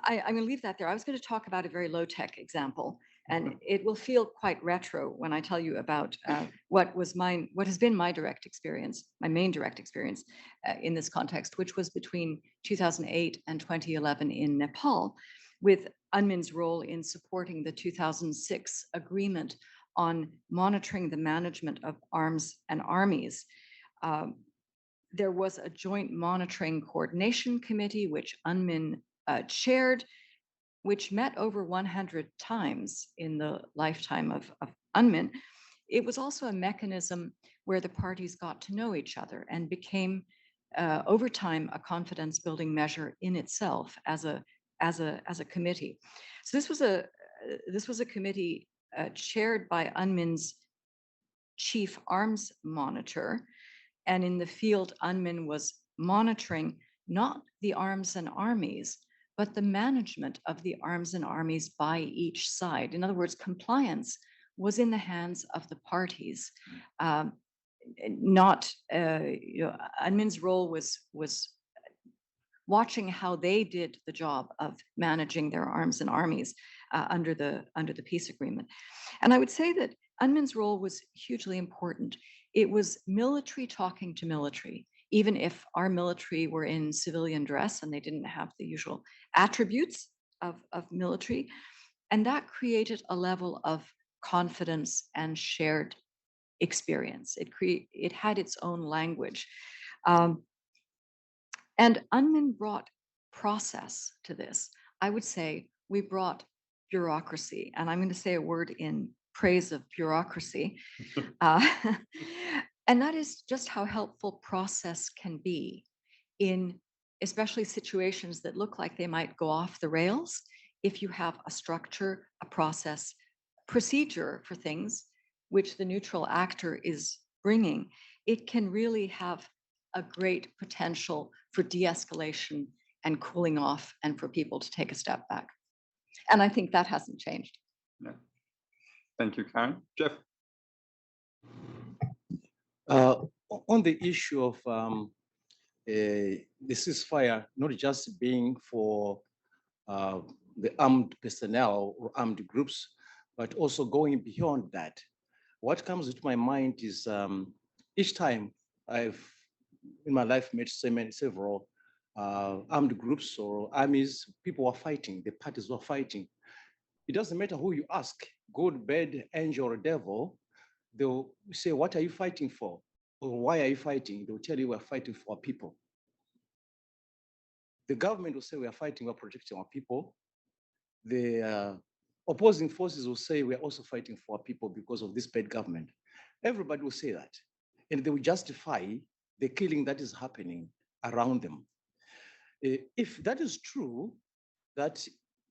going to leave that there. I was going to talk about a very low-tech example, and it will feel quite retro when I tell you about what has been my direct experience, my main direct experience in this context, which was between 2008 and 2011 in Nepal, with UNMIN's role in supporting the 2006 agreement on monitoring the management of arms and armies. There was a joint monitoring coordination committee, which UNMIN chaired, which met over 100 times in the lifetime of UNMIN. It was also a mechanism where the parties got to know each other and became, over time, a confidence building measure in itself as a committee. So this was a committee chaired by UNMIN's chief arms monitor, and in the field, UNMIN was monitoring not the arms and armies, but the management of the arms and armies by each side. In other words, compliance was in the hands of the parties. UNMIN's role was watching how they did the job of managing their arms and armies under the peace agreement. And I would say that UNMIN's role was hugely important. It was military talking to military, even if our military were in civilian dress and they didn't have the usual attributes of military. And that created a level of confidence and shared experience. It had its own language. And UNMIN brought process to this. I would say we brought bureaucracy, and I'm going to say a word in praise of bureaucracy. And that is just how helpful process can be in especially situations that look like they might go off the rails. If you have a structure, a process, procedure for things, which the neutral actor is bringing, it can really have a great potential for de-escalation and cooling off and for people to take a step back. And I think that hasn't changed. Yeah. Thank you, Karen. Jeff? On the issue of the ceasefire, not just being for the armed personnel or armed groups, but also going beyond that. What comes to my mind is each time I've in my life met several armed groups or armies, people were fighting, the parties were fighting. It doesn't matter who you ask, good, bad, angel, or devil, they'll say, what are you fighting for? Or why are you fighting? They'll tell you we're fighting for our people. The government will say we are fighting, we're protecting our people. The opposing forces will say we are also fighting for our people because of this bad government. Everybody will say that. And they will justify the killing that is happening around them. If that is true, that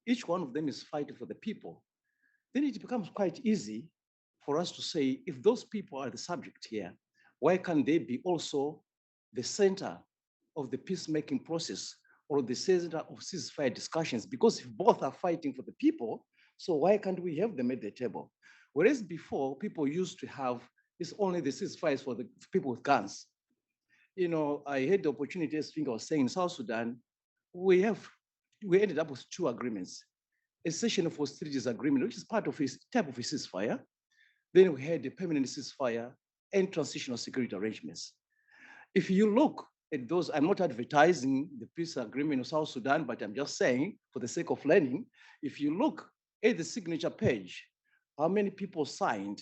each one of them is fighting for the people, then it becomes quite easy for us to say, if those people are the subject here, why can't they be also the center of the peacemaking process or the center of ceasefire discussions? Because if both are fighting for the people, so why can't we have them at the table? Whereas before, people used to have, it's only the ceasefires for the people with guns. You know, I had the opportunity, as I was saying, in South Sudan, we ended up with 2 agreements. A cessation of hostilities agreement, which is part of a type of a ceasefire. Then we had a permanent ceasefire and transitional security arrangements. If you look at those, I'm not advertising the peace agreement of South Sudan, but I'm just saying, for the sake of learning, if you look at the signature page, how many people signed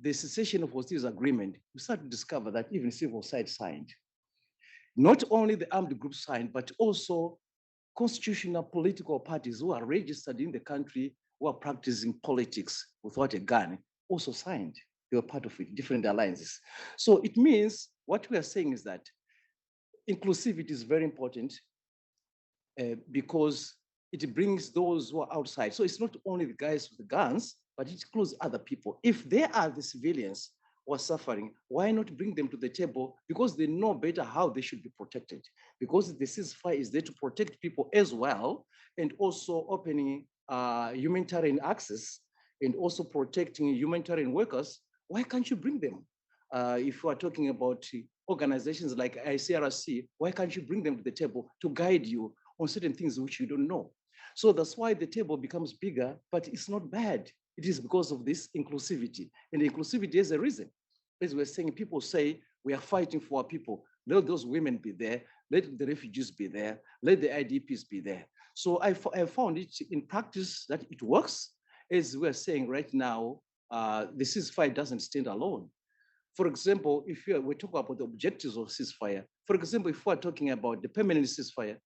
the cessation of hostilities agreement, you start to discover that even civil side signed. Not only the armed groups signed, but also constitutional political parties who are registered in the country, who are practicing politics without a gun, also signed. They were part of it, different alliances. So it means what we are saying is that inclusivity is very important because it brings those who are outside. So it's not only the guys with the guns, but it includes other people. If they are the civilians who are suffering, why not bring them to the table? Because they know better how they should be protected. Because the ceasefire is there to protect people as well, and also opening humanitarian access, and also protecting humanitarian workers. Why can't you bring them? If you are talking about organizations like ICRC, why can't you bring them to the table to guide you on certain things which you don't know? So that's why the table becomes bigger, but it's not bad. It is because of this inclusivity. And inclusivity is a reason. As we're saying, people say, we are fighting for our people. Let those women be there. Let the refugees be there. Let the IDPs be there. So I found it in practice that it works. As we're saying right now, the ceasefire doesn't stand alone. For example, if we talk about the objectives of ceasefire, For example, if we're talking about the permanent ceasefire,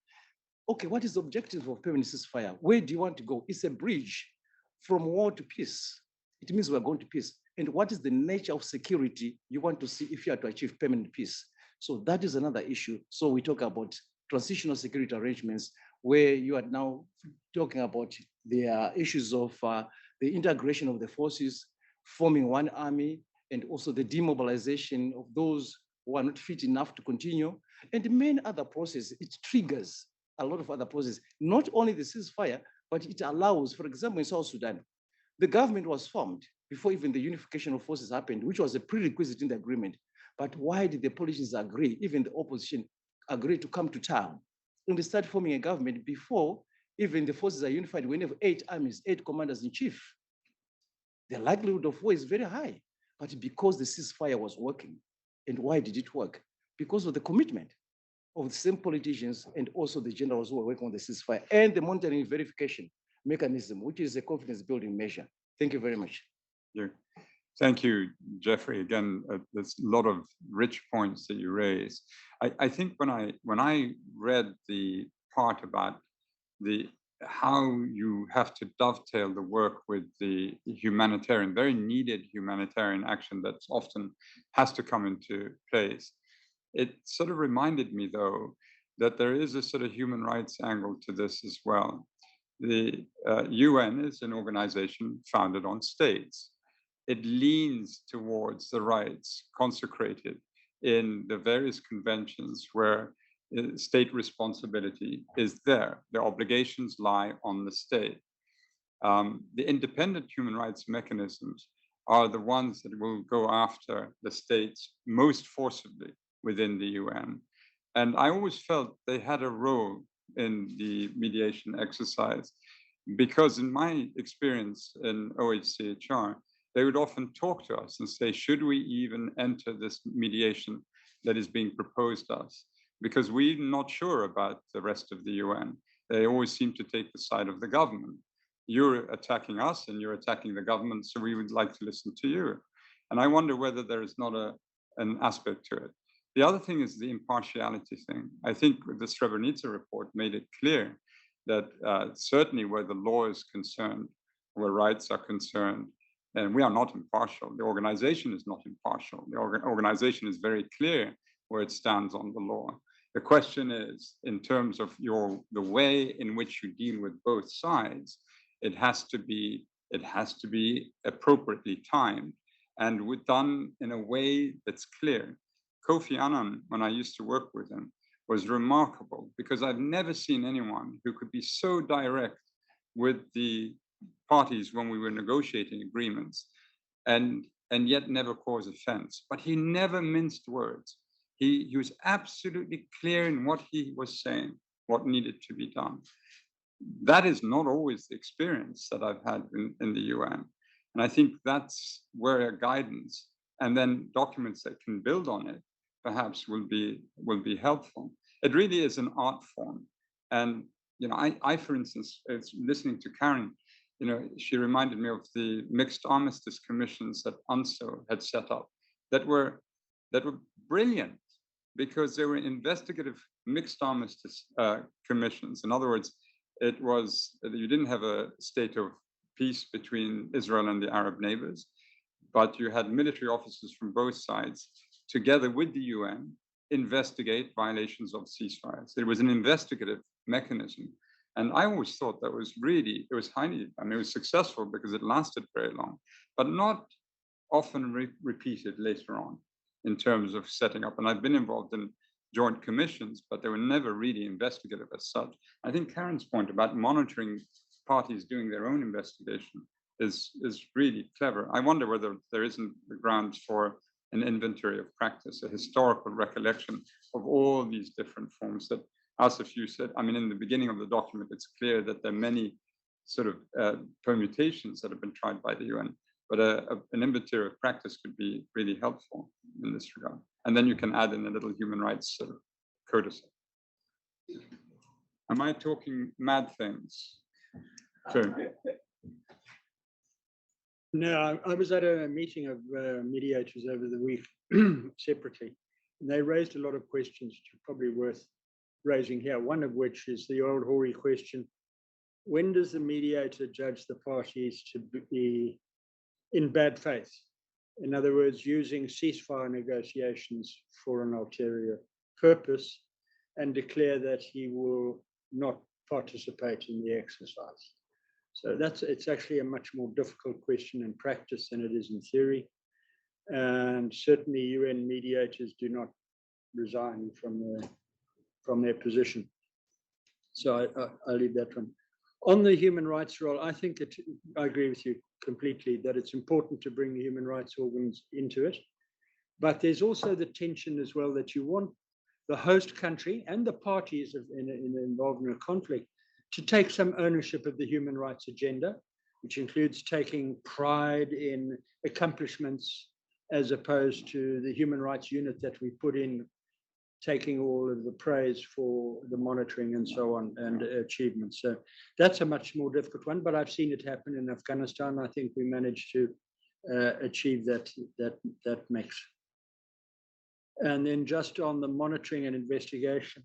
okay, what is the objective of permanent ceasefire? Where do you want to go? It's a bridge from war to peace. It means we're going to peace. And what is the nature of security you want to see if you are to achieve permanent peace? So that is another issue. So we talk about transitional security arrangements, where you are now talking about the issues of the integration of the forces, forming one army, and also the demobilization of those who are not fit enough to continue. And the main other process, it triggers a lot of other processes, not only the ceasefire, but it allows, for example, in South Sudan, the government was formed before even the unification of forces happened, which was a prerequisite in the agreement. But why did the politicians agree, even the opposition agree to come to town and they start forming a government before even the forces are unified? When you have 8 armies, 8 commanders in chief, the likelihood of war is very high. But because the ceasefire was working, and why did it work? Because of the commitment of the same politicians and also the generals who are working on the ceasefire and the monitoring and verification mechanism, which is a confidence building measure. Thank you very much. Yeah. Thank you, Jeffrey. Again, there's a lot of rich points that you raise. I think when I read the part about how you have to dovetail the work with the humanitarian, very needed humanitarian action that's often has to come into place, it sort of reminded me, though, that there is a sort of human rights angle to this as well. The UN is an organization founded on states. It leans towards the rights consecrated in the various conventions where state responsibility is there. The obligations lie on the state. The independent human rights mechanisms are the ones that will go after the states most forcibly within the UN. And I always felt they had a role in the mediation exercise, because in my experience in OHCHR, they would often talk to us and say, should we even enter this mediation that is being proposed to us? Because we're not sure about the rest of the UN. They always seem to take the side of the government. You're attacking us and you're attacking the government, so we would like to listen to you. And I wonder whether there is not an aspect to it. The other thing is the impartiality thing. I think the Srebrenica report made it clear that certainly where the law is concerned, where rights are concerned, and we are not impartial. The organization is not impartial. The organization is very clear where it stands on the law. The question is, in terms of the way in which you deal with both sides, it has to be appropriately timed and done in a way that's clear. Kofi Annan, when I used to work with him, was remarkable, because I've never seen anyone who could be so direct with the parties when we were negotiating agreements and yet never cause offense. But he never minced words. He was absolutely clear in what he was saying, what needed to be done. That is not always the experience that I've had in the UN. And I think that's where a guidance and then documents that can build on it perhaps will be helpful. It really is an art form. And I for instance, listening to Karen, she reminded me of the mixed armistice commissions that UNSO had set up that were brilliant, because they were investigative mixed armistice commissions. In other words, it was you didn't have a state of peace between Israel and the Arab neighbors, but you had military officers from both sides together with the UN investigate violations of ceasefires. It was an investigative mechanism. And I always thought that was it was successful because it lasted very long, but not often repeated later on in terms of setting up. And I've been involved in joint commissions, but they were never really investigative as such. I think Karen's point about monitoring parties doing their own investigation is really clever. I wonder whether there isn't the grounds for an inventory of practice, a historical recollection of all these different forms that, as a few said, in the beginning of the document, it's clear that there are many sort of permutations that have been tried by the UN, but an inventory of practice could be really helpful in this regard. And then you can add in a little human rights sort of codice. Am I talking mad things? Sure. No, I was at a meeting of mediators over the week separately. And they raised a lot of questions which are probably worth raising here, one of which is the old hoary question: when does the mediator judge the parties to be in bad faith? In other words, using ceasefire negotiations for an ulterior purpose, and declare that he will not participate in the exercise. So it's actually a much more difficult question in practice than it is in theory. And certainly UN mediators do not resign from their position. So I'll leave that one. On the human rights role, I think I agree with you completely that it's important to bring the human rights organs into it. But there's also the tension as well that you want the host country and the parties involved in a conflict to take some ownership of the human rights agenda, which includes taking pride in accomplishments as opposed to the human rights unit that we put in taking all of the praise for the monitoring and so on and achievements. So that's a much more difficult one, but I've seen it happen in Afghanistan. I think we managed to achieve that mix. And then just on the monitoring and investigation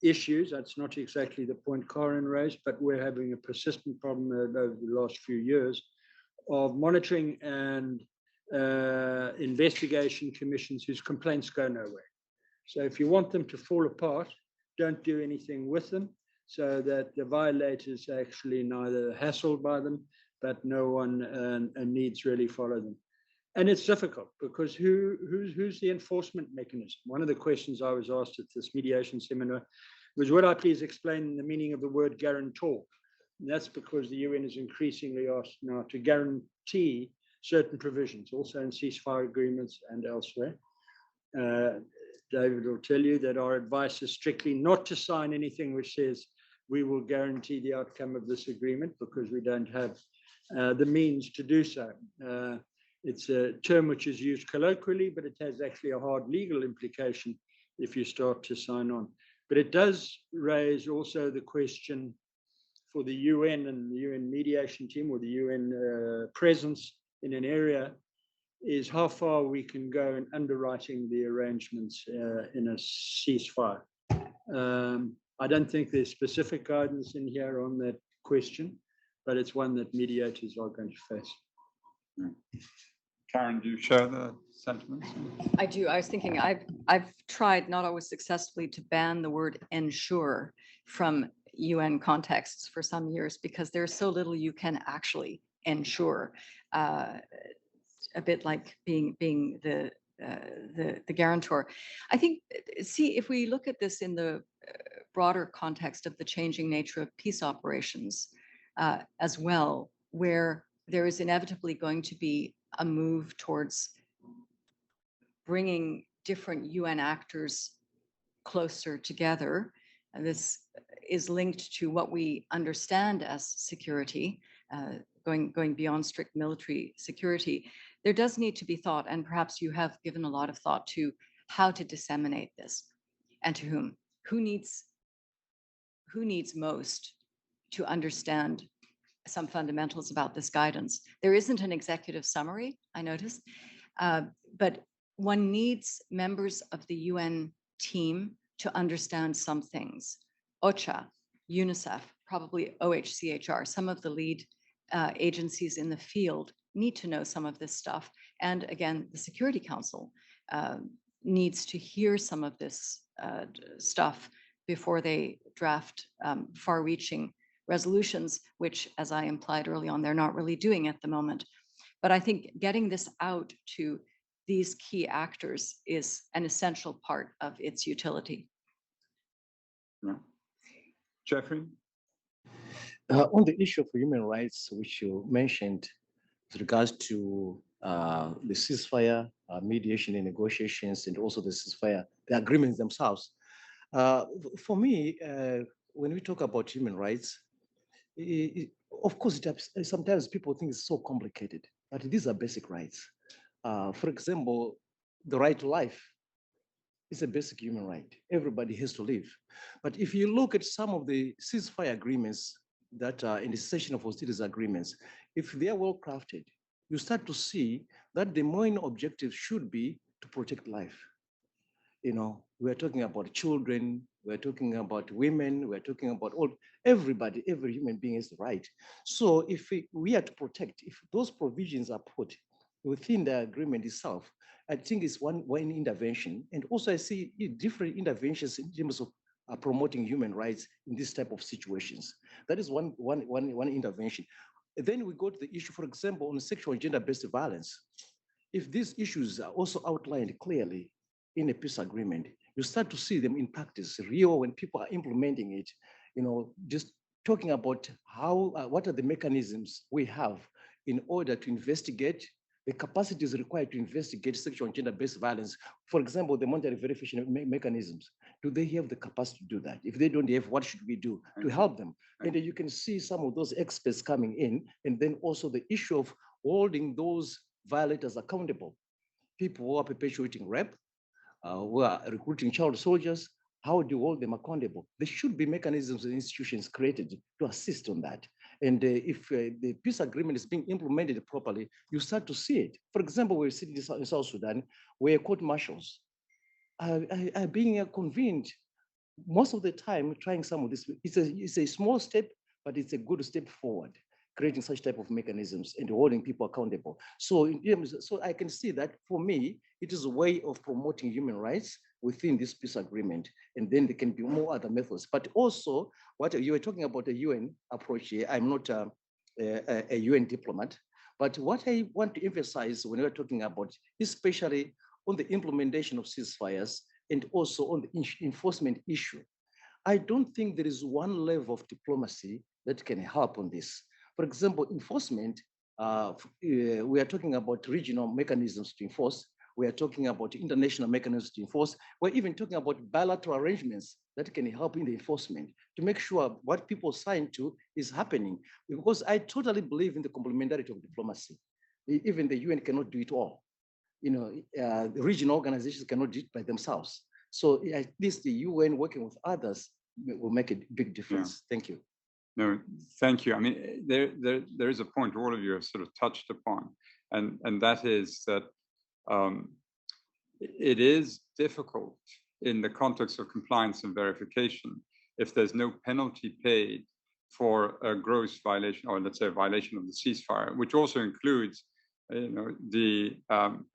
issues, that's not exactly the point Karen raised, but we're having a persistent problem over the last few years of monitoring and investigation commissions whose complaints go nowhere. So if you want them to fall apart, don't do anything with them so that the violators are actually neither hassled by them, but no one needs really follow them. And it's difficult because who's the enforcement mechanism? One of the questions I was asked at this mediation seminar was, would I please explain the meaning of the word guarantor? And that's because the UN is increasingly asked now to guarantee certain provisions, also in ceasefire agreements and elsewhere. David will tell you that our advice is strictly not to sign anything which says we will guarantee the outcome of this agreement because we don't have the means to do so. It's a term which is used colloquially, but it has actually a hard legal implication if you start to sign on. But it does raise also the question for the UN and the UN mediation team or the UN presence in an area is how far we can go in underwriting the arrangements in a ceasefire. I don't think there's specific guidance in here on that question, but it's one that mediators are going to face. Karen, do you share the sentiments? I do. I was thinking I've tried, not always successfully, to ban the word ensure from UN contexts for some years because there's so little you can actually ensure. A bit like being the guarantor. I think, see, if we look at this in the broader context of the changing nature of peace operations as well, where there is inevitably going to be a move towards bringing different UN actors closer together. And this is linked to what we understand as security, going beyond strict military security. There does need to be thought, and perhaps you have given a lot of thought to how to disseminate this and to whom. Who needs most to understand some fundamentals about this guidance? There isn't an executive summary, I noticed, but one needs members of the UN team to understand some things. OCHA, UNICEF, probably OHCHR, some of the lead agencies in the field need to know some of this stuff. And again, the Security Council needs to hear some of this stuff before they draft far-reaching resolutions, which, as I implied early on, they're not really doing at the moment. But I think getting this out to these key actors is an essential part of its utility. Yeah. Jeffrey? On the issue of human rights, which you mentioned with regards to the ceasefire, mediation and negotiations, and also the ceasefire, the agreements themselves. For me, when we talk about human rights, of course, sometimes people think it's so complicated, but these are basic rights. For example, the right to life is a basic human right. Everybody has to live. But if you look at some of the ceasefire agreements that are in the cessation of hostilities agreements, if they are well crafted, you start to see that the main objective should be to protect life. You know, we're talking about children, we're talking about women, we're talking about everybody, every human being has the right. So if we are to protect, if those provisions are put within the agreement itself, I think it's one intervention. And also I see different interventions in terms of promoting human rights in this type of situations. That is one intervention. And then we go to the issue, for example, on sexual and gender-based violence. If these issues are also outlined clearly in a peace agreement, you start to see them in practice, real, when people are implementing it, you know, just talking about how, what are the mechanisms we have in order to investigate the capacities required to investigate sexual and gender-based violence. For example, the monetary verification mechanisms. Do they have the capacity to do that? If they don't have, what should we do to help them? And you can see some of those experts coming in, and then also the issue of holding those violators accountable. People who are perpetuating rape, who are recruiting child soldiers, how do you hold them accountable? There should be mechanisms and institutions created to assist on that. And if the peace agreement is being implemented properly, you start to see it. For example, we're sitting in South Sudan, where court martials are being convened most of the time, trying some of this. It's a small step, but it's a good step forward, creating such type of mechanisms and holding people accountable. So, so I can see that for me, it is a way of promoting human rights within this peace agreement. And then there can be more other methods. But also, what you were talking about the UN approach here, I'm not a UN diplomat, but what I want to emphasize when we're talking about, especially on the implementation of ceasefires and also on the enforcement issue, I don't think there is one level of diplomacy that can help on this. For example, enforcement, we are talking about regional mechanisms to enforce. We are talking about international mechanisms to enforce. We're even talking about bilateral arrangements that can help in the enforcement to make sure what people sign to is happening. Because I totally believe in the complementarity of diplomacy. Even the UN cannot do it all. You know, the regional organizations cannot do it by themselves. So at least the UN working with others will make a big difference. Yeah. Thank you. No, thank you. I mean, there is a point all of you have sort of touched upon, and that is that it is difficult in the context of compliance and verification if there's no penalty paid for a gross violation, or let's say a violation of the ceasefire, which also includes, you know, the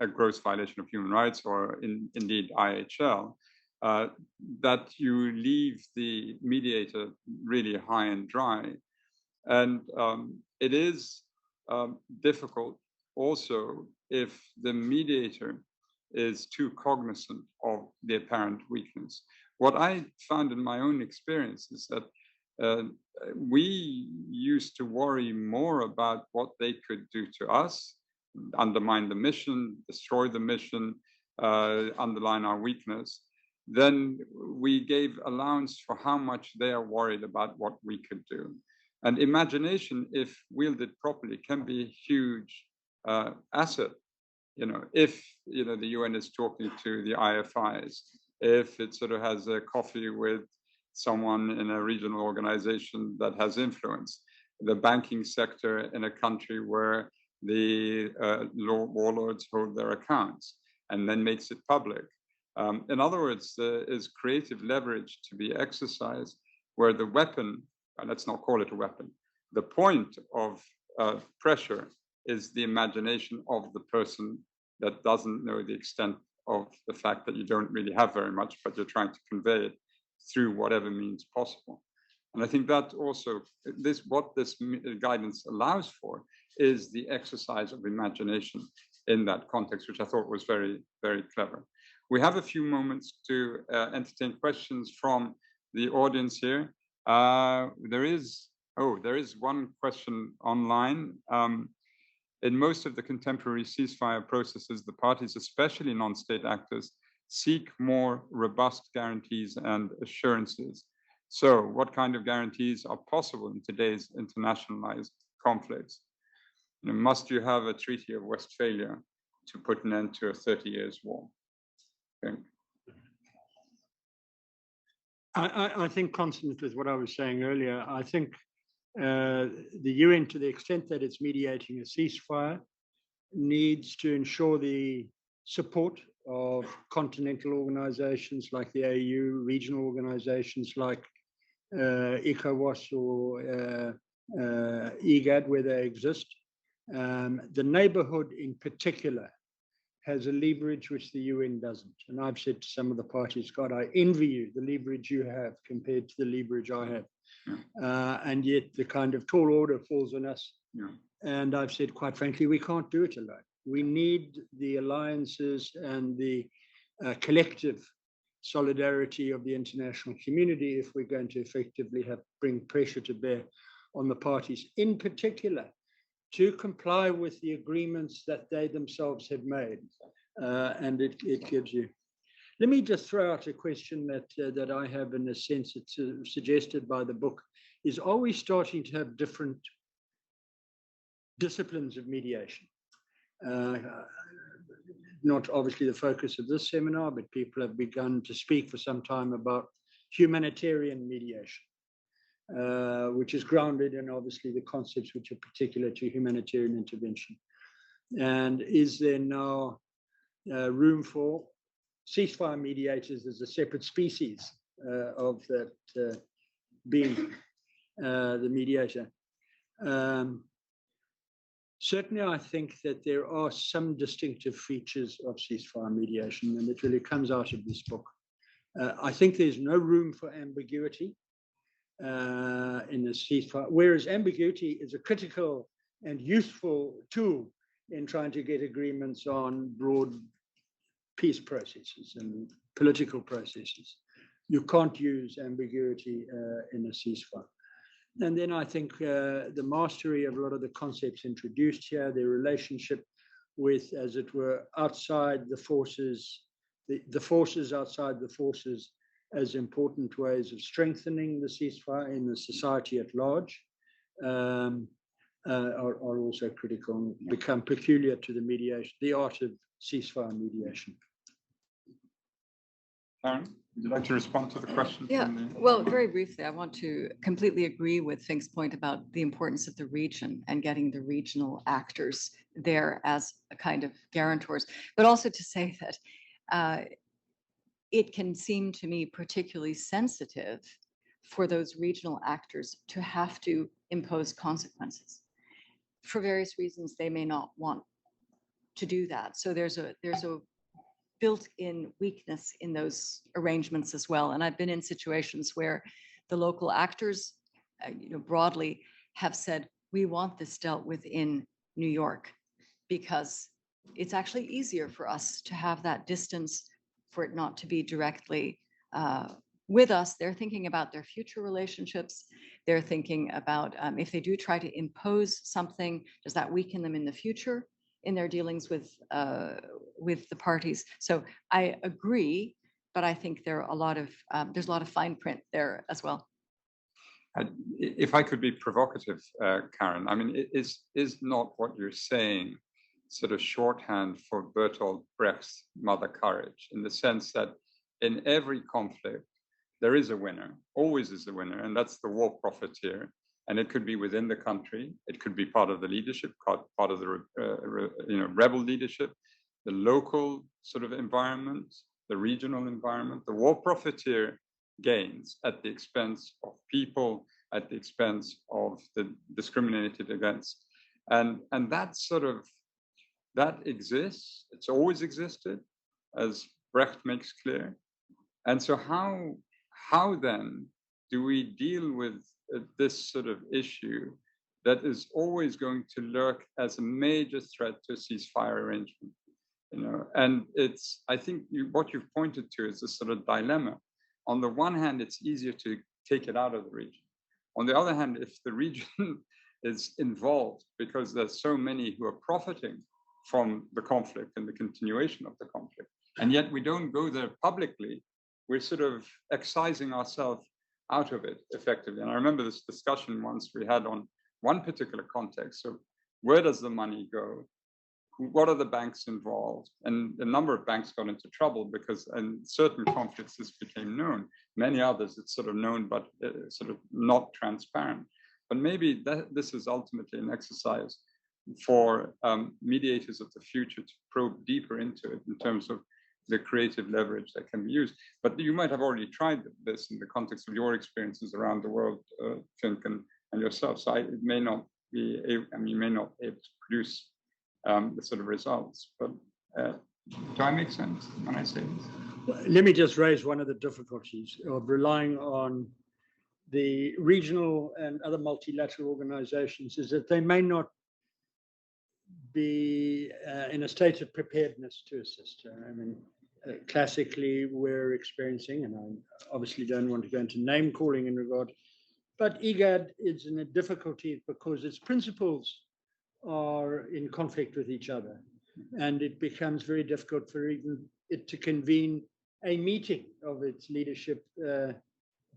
a gross violation of human rights, or indeed IHL. That you leave the mediator really high and dry. And it is difficult also if the mediator is too cognizant of the apparent weakness. What I found in my own experience is that we used to worry more about what they could do to us, undermine the mission, destroy the mission, underline our weakness. Then we gave allowance for how much they are worried about what we could do. And imagination, if wielded properly, can be a huge asset. You know, if, you know, the UN is talking to the IFIs, if it sort of has a coffee with someone in a regional organization that has influence, the banking sector in a country where the warlords hold their accounts, and then makes it public. In other words, there is creative leverage to be exercised where the weapon, let's not call it a weapon, the point of pressure is the imagination of the person that doesn't know the extent of the fact that you don't really have very much, but you're trying to convey it through whatever means possible. And I think that also, what this guidance allows for is the exercise of imagination in that context, which I thought was very, very clever. We have a few moments to entertain questions from the audience here. There is one question online. In most of the contemporary ceasefire processes, the parties, especially non-state actors, seek more robust guarantees and assurances. So what kind of guarantees are possible in today's internationalized conflicts? You know, must you have a Treaty of Westphalia to put an end to a 30 years war? Okay. I think consonant with what I was saying earlier, I think the UN, to the extent that it's mediating a ceasefire, needs to ensure the support of continental organizations like the AU, regional organizations like ECOWAS or IGAD, where they exist. The neighborhood in particular has a leverage which the UN doesn't. And I've said to some of the parties, God, I envy you, the leverage you have compared to the leverage I have. And yet the kind of tall order falls on us. And I've said, quite frankly, we can't do it alone. We need the alliances and the collective solidarity of the international community if we're going to effectively bring pressure to bear on the parties, in particular, to comply with the agreements that they themselves have made. And it gives you. Let me just throw out a question that I have, in a sense, it's suggested by the book, is are we starting to have different disciplines of mediation? Not obviously the focus of this seminar, but people have begun to speak for some time about humanitarian mediation, which is grounded in obviously the concepts which are particular to humanitarian intervention. And is there now room for ceasefire mediators as a separate species of that being the mediator? Certainly, I think that there are some distinctive features of ceasefire mediation, and it really comes out of this book. I think there's no room for ambiguity in a ceasefire, whereas ambiguity is a critical and useful tool in trying to get agreements on broad peace processes and political processes. You can't use ambiguity in a ceasefire. And then I think the mastery of a lot of the concepts introduced here, their relationship with, as it were, outside the forces, the forces outside the forces as important ways of strengthening the ceasefire in the society at large, are also critical and become peculiar to the mediation, the art of ceasefire mediation. Karen, would you like to respond to the question? Yeah, well, very briefly, I want to completely agree with Fink's point about the importance of the region and getting the regional actors there as a kind of guarantors, but also to say that it can seem to me particularly sensitive for those regional actors to have to impose consequences. For various reasons, they may not want to do that. So there's a built-in weakness in those arrangements as well. And I've been in situations where the local actors, broadly have said, we want this dealt with in New York because it's actually easier for us to have that distance, for it not to be directly with us. They're thinking about their future relationships. They're thinking about if they do try to impose something, does that weaken them in the future in their dealings with the parties? So I agree, but I think there's a lot of fine print there as well. If I could be provocative, Karen, I mean, is not what you're saying sort of shorthand for Bertolt Brecht's Mother Courage, in the sense that in every conflict, there is a winner, always is a winner, and that's the war profiteer. And it could be within the country, it could be part of the leadership, part of the rebel leadership, the local sort of environment, the regional environment. The war profiteer gains at the expense of people, at the expense of the discriminated against. And that exists, it's always existed, as Brecht makes clear. And so how then do we deal with this sort of issue that is always going to lurk as a major threat to a ceasefire arrangement? And it's, I think what you've pointed to is a sort of dilemma. On the one hand, it's easier to take it out of the region. On the other hand, if the region is involved because there's so many who are profiting from the conflict and the continuation of the conflict, and yet we don't go there publicly, we're sort of excising ourselves out of it effectively. And I remember this discussion once we had on one particular context. So where does the money go? What are the banks involved? And a number of banks got into trouble because in certain conflicts this became known. Many others it's sort of known, but sort of not transparent. But maybe this is ultimately an exercise for mediators of the future to probe deeper into it in terms of the creative leverage that can be used. But you might have already tried this in the context of your experiences around the world, Fink, and yourself. So it may not be able, I mean, you may not be able to produce the sort of results. But do I make sense when I say this? Let me just raise one of the difficulties of relying on the regional and other multilateral organizations is that they may not be in a state of preparedness to assist. I mean, classically, we're experiencing, and I obviously don't want to go into name calling in regard, but IGAD is in a difficulty because its principles are in conflict with each other. And it becomes very difficult for even it to convene a meeting of its leadership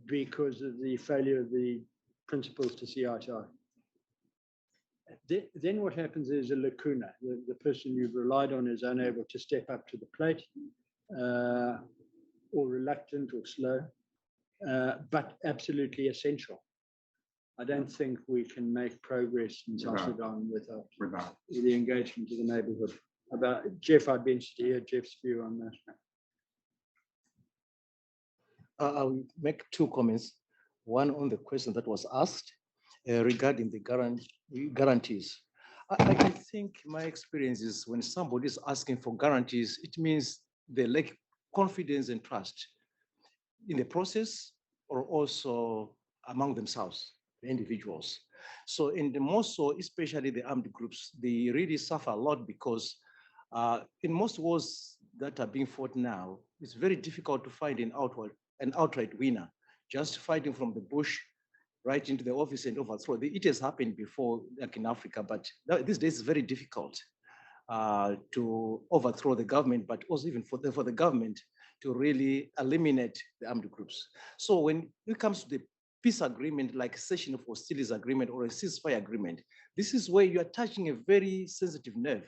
because of the failure of the principles to see eye to eye. Then what happens is a lacuna. The person you've relied on is unable to step up to the plate, or reluctant or slow, but absolutely essential. I don't think we can make progress in South Sudan without the engagement of the neighborhood. About Jeff, I'd be interested to hear Jeff's view on that. I'll make two comments. One on the question that was asked regarding the guarantees. I think my experience is when somebody is asking for guarantees, it means they lack confidence and trust in the process or also among themselves, the individuals. So in the most so, especially the armed groups, they really suffer a lot because in most wars that are being fought now, it's very difficult to find an outright winner. Just fighting from the bush right into the office and overthrow. It has happened before, like in Africa, but these days it's very difficult to overthrow the government, but also even for the government to really eliminate the armed groups. So when it comes to the peace agreement, like a cessation of hostilities agreement or a ceasefire agreement, this is where you are touching a very sensitive nerve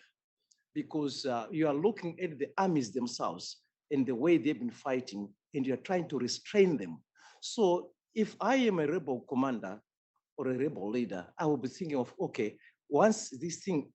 because you are looking at the armies themselves and the way they've been fighting, and you're trying to restrain them. So if I am a rebel commander or a rebel leader, I will be thinking of, okay, once this thing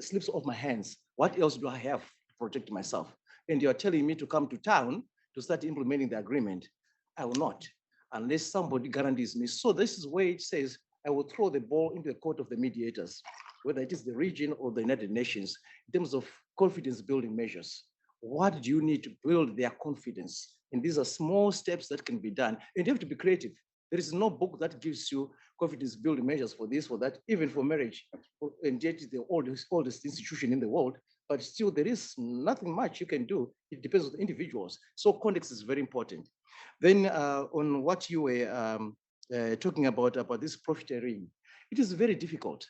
slips off my hands, what else do I have to protect myself? And you're telling me to come to town to start implementing the agreement. I will not, unless somebody guarantees me. So this is where it says, I will throw the ball into the court of the mediators, whether it is the region or the United Nations, in terms of confidence building measures. What do you need to build their confidence? And these are small steps that can be done. And you have to be creative. There is no book that gives you confidence building measures for this, for that, even for marriage. And yet it's the oldest institution in the world, but still there is nothing much you can do. It depends on the individuals. So context is very important. Then on what you were talking about this profiteering, it is very difficult.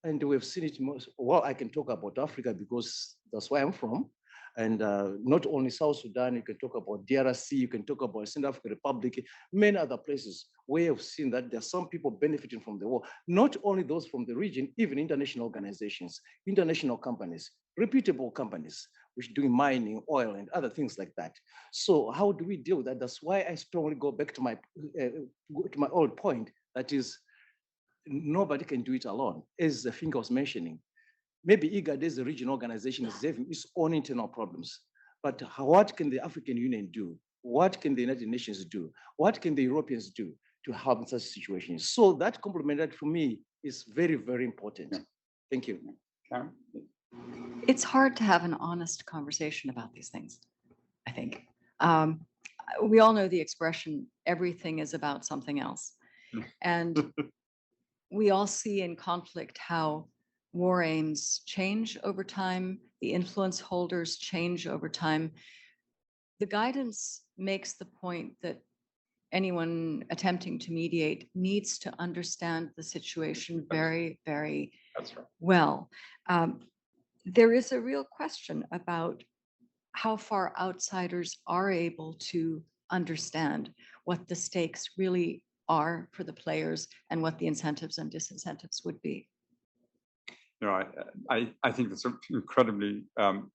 And we've seen it most, well, I can talk about Africa because that's where I'm from. And not only South Sudan, you can talk about DRC, you can talk about Central African Republic, many other places where you've seen that there are some people benefiting from the war, not only those from the region, even international organizations, international companies, reputable companies, which are doing mining, oil, and other things like that. So how do we deal with that? That's why I strongly go back to my old point, that is, nobody can do it alone, as Fink was mentioning. Maybe IGAD as a regional organization is having its own internal problems, but what can the African Union do? What can the United Nations do? What can the Europeans do to help in such situations? So that complementarity for me is very, very important. Thank you. It's hard to have an honest conversation about these things, I think. We all know the expression, everything is about something else. And we all see in conflict how war aims change over time, the influence holders change over time. The guidance makes the point that anyone attempting to mediate needs to understand the situation very, very well. There is a real question about how far outsiders are able to understand what the stakes really are for the players and what the incentives and disincentives would be. I think that's an incredibly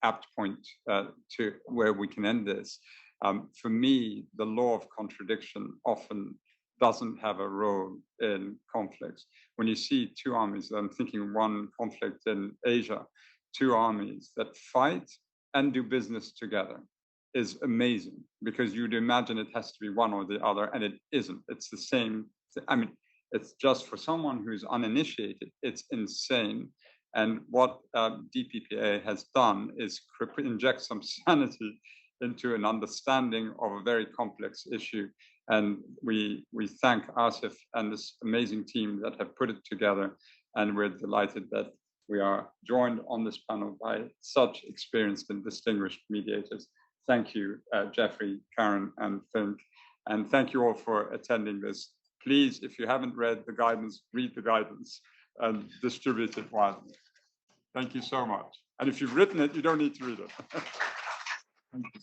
apt point to where we can end this. For me, the law of contradiction often doesn't have a role in conflicts. When you see two armies, I'm thinking one conflict in Asia, two armies that fight and do business together. is amazing, because you'd imagine it has to be one or the other, and it isn't. It's the same. I mean, it's just for someone who's uninitiated, it's insane. And what DPPA has done is inject some sanity into an understanding of a very complex issue. And we thank Asif and this amazing team that have put it together. And we're delighted that we are joined on this panel by such experienced and distinguished mediators. Thank you, Jeffrey, Karen, and Fink. And thank you all for attending this. Please, if you haven't read the guidance, read the guidance and distribute it widely. Thank you so much. And if you've written it, you don't need to read it. Thank you.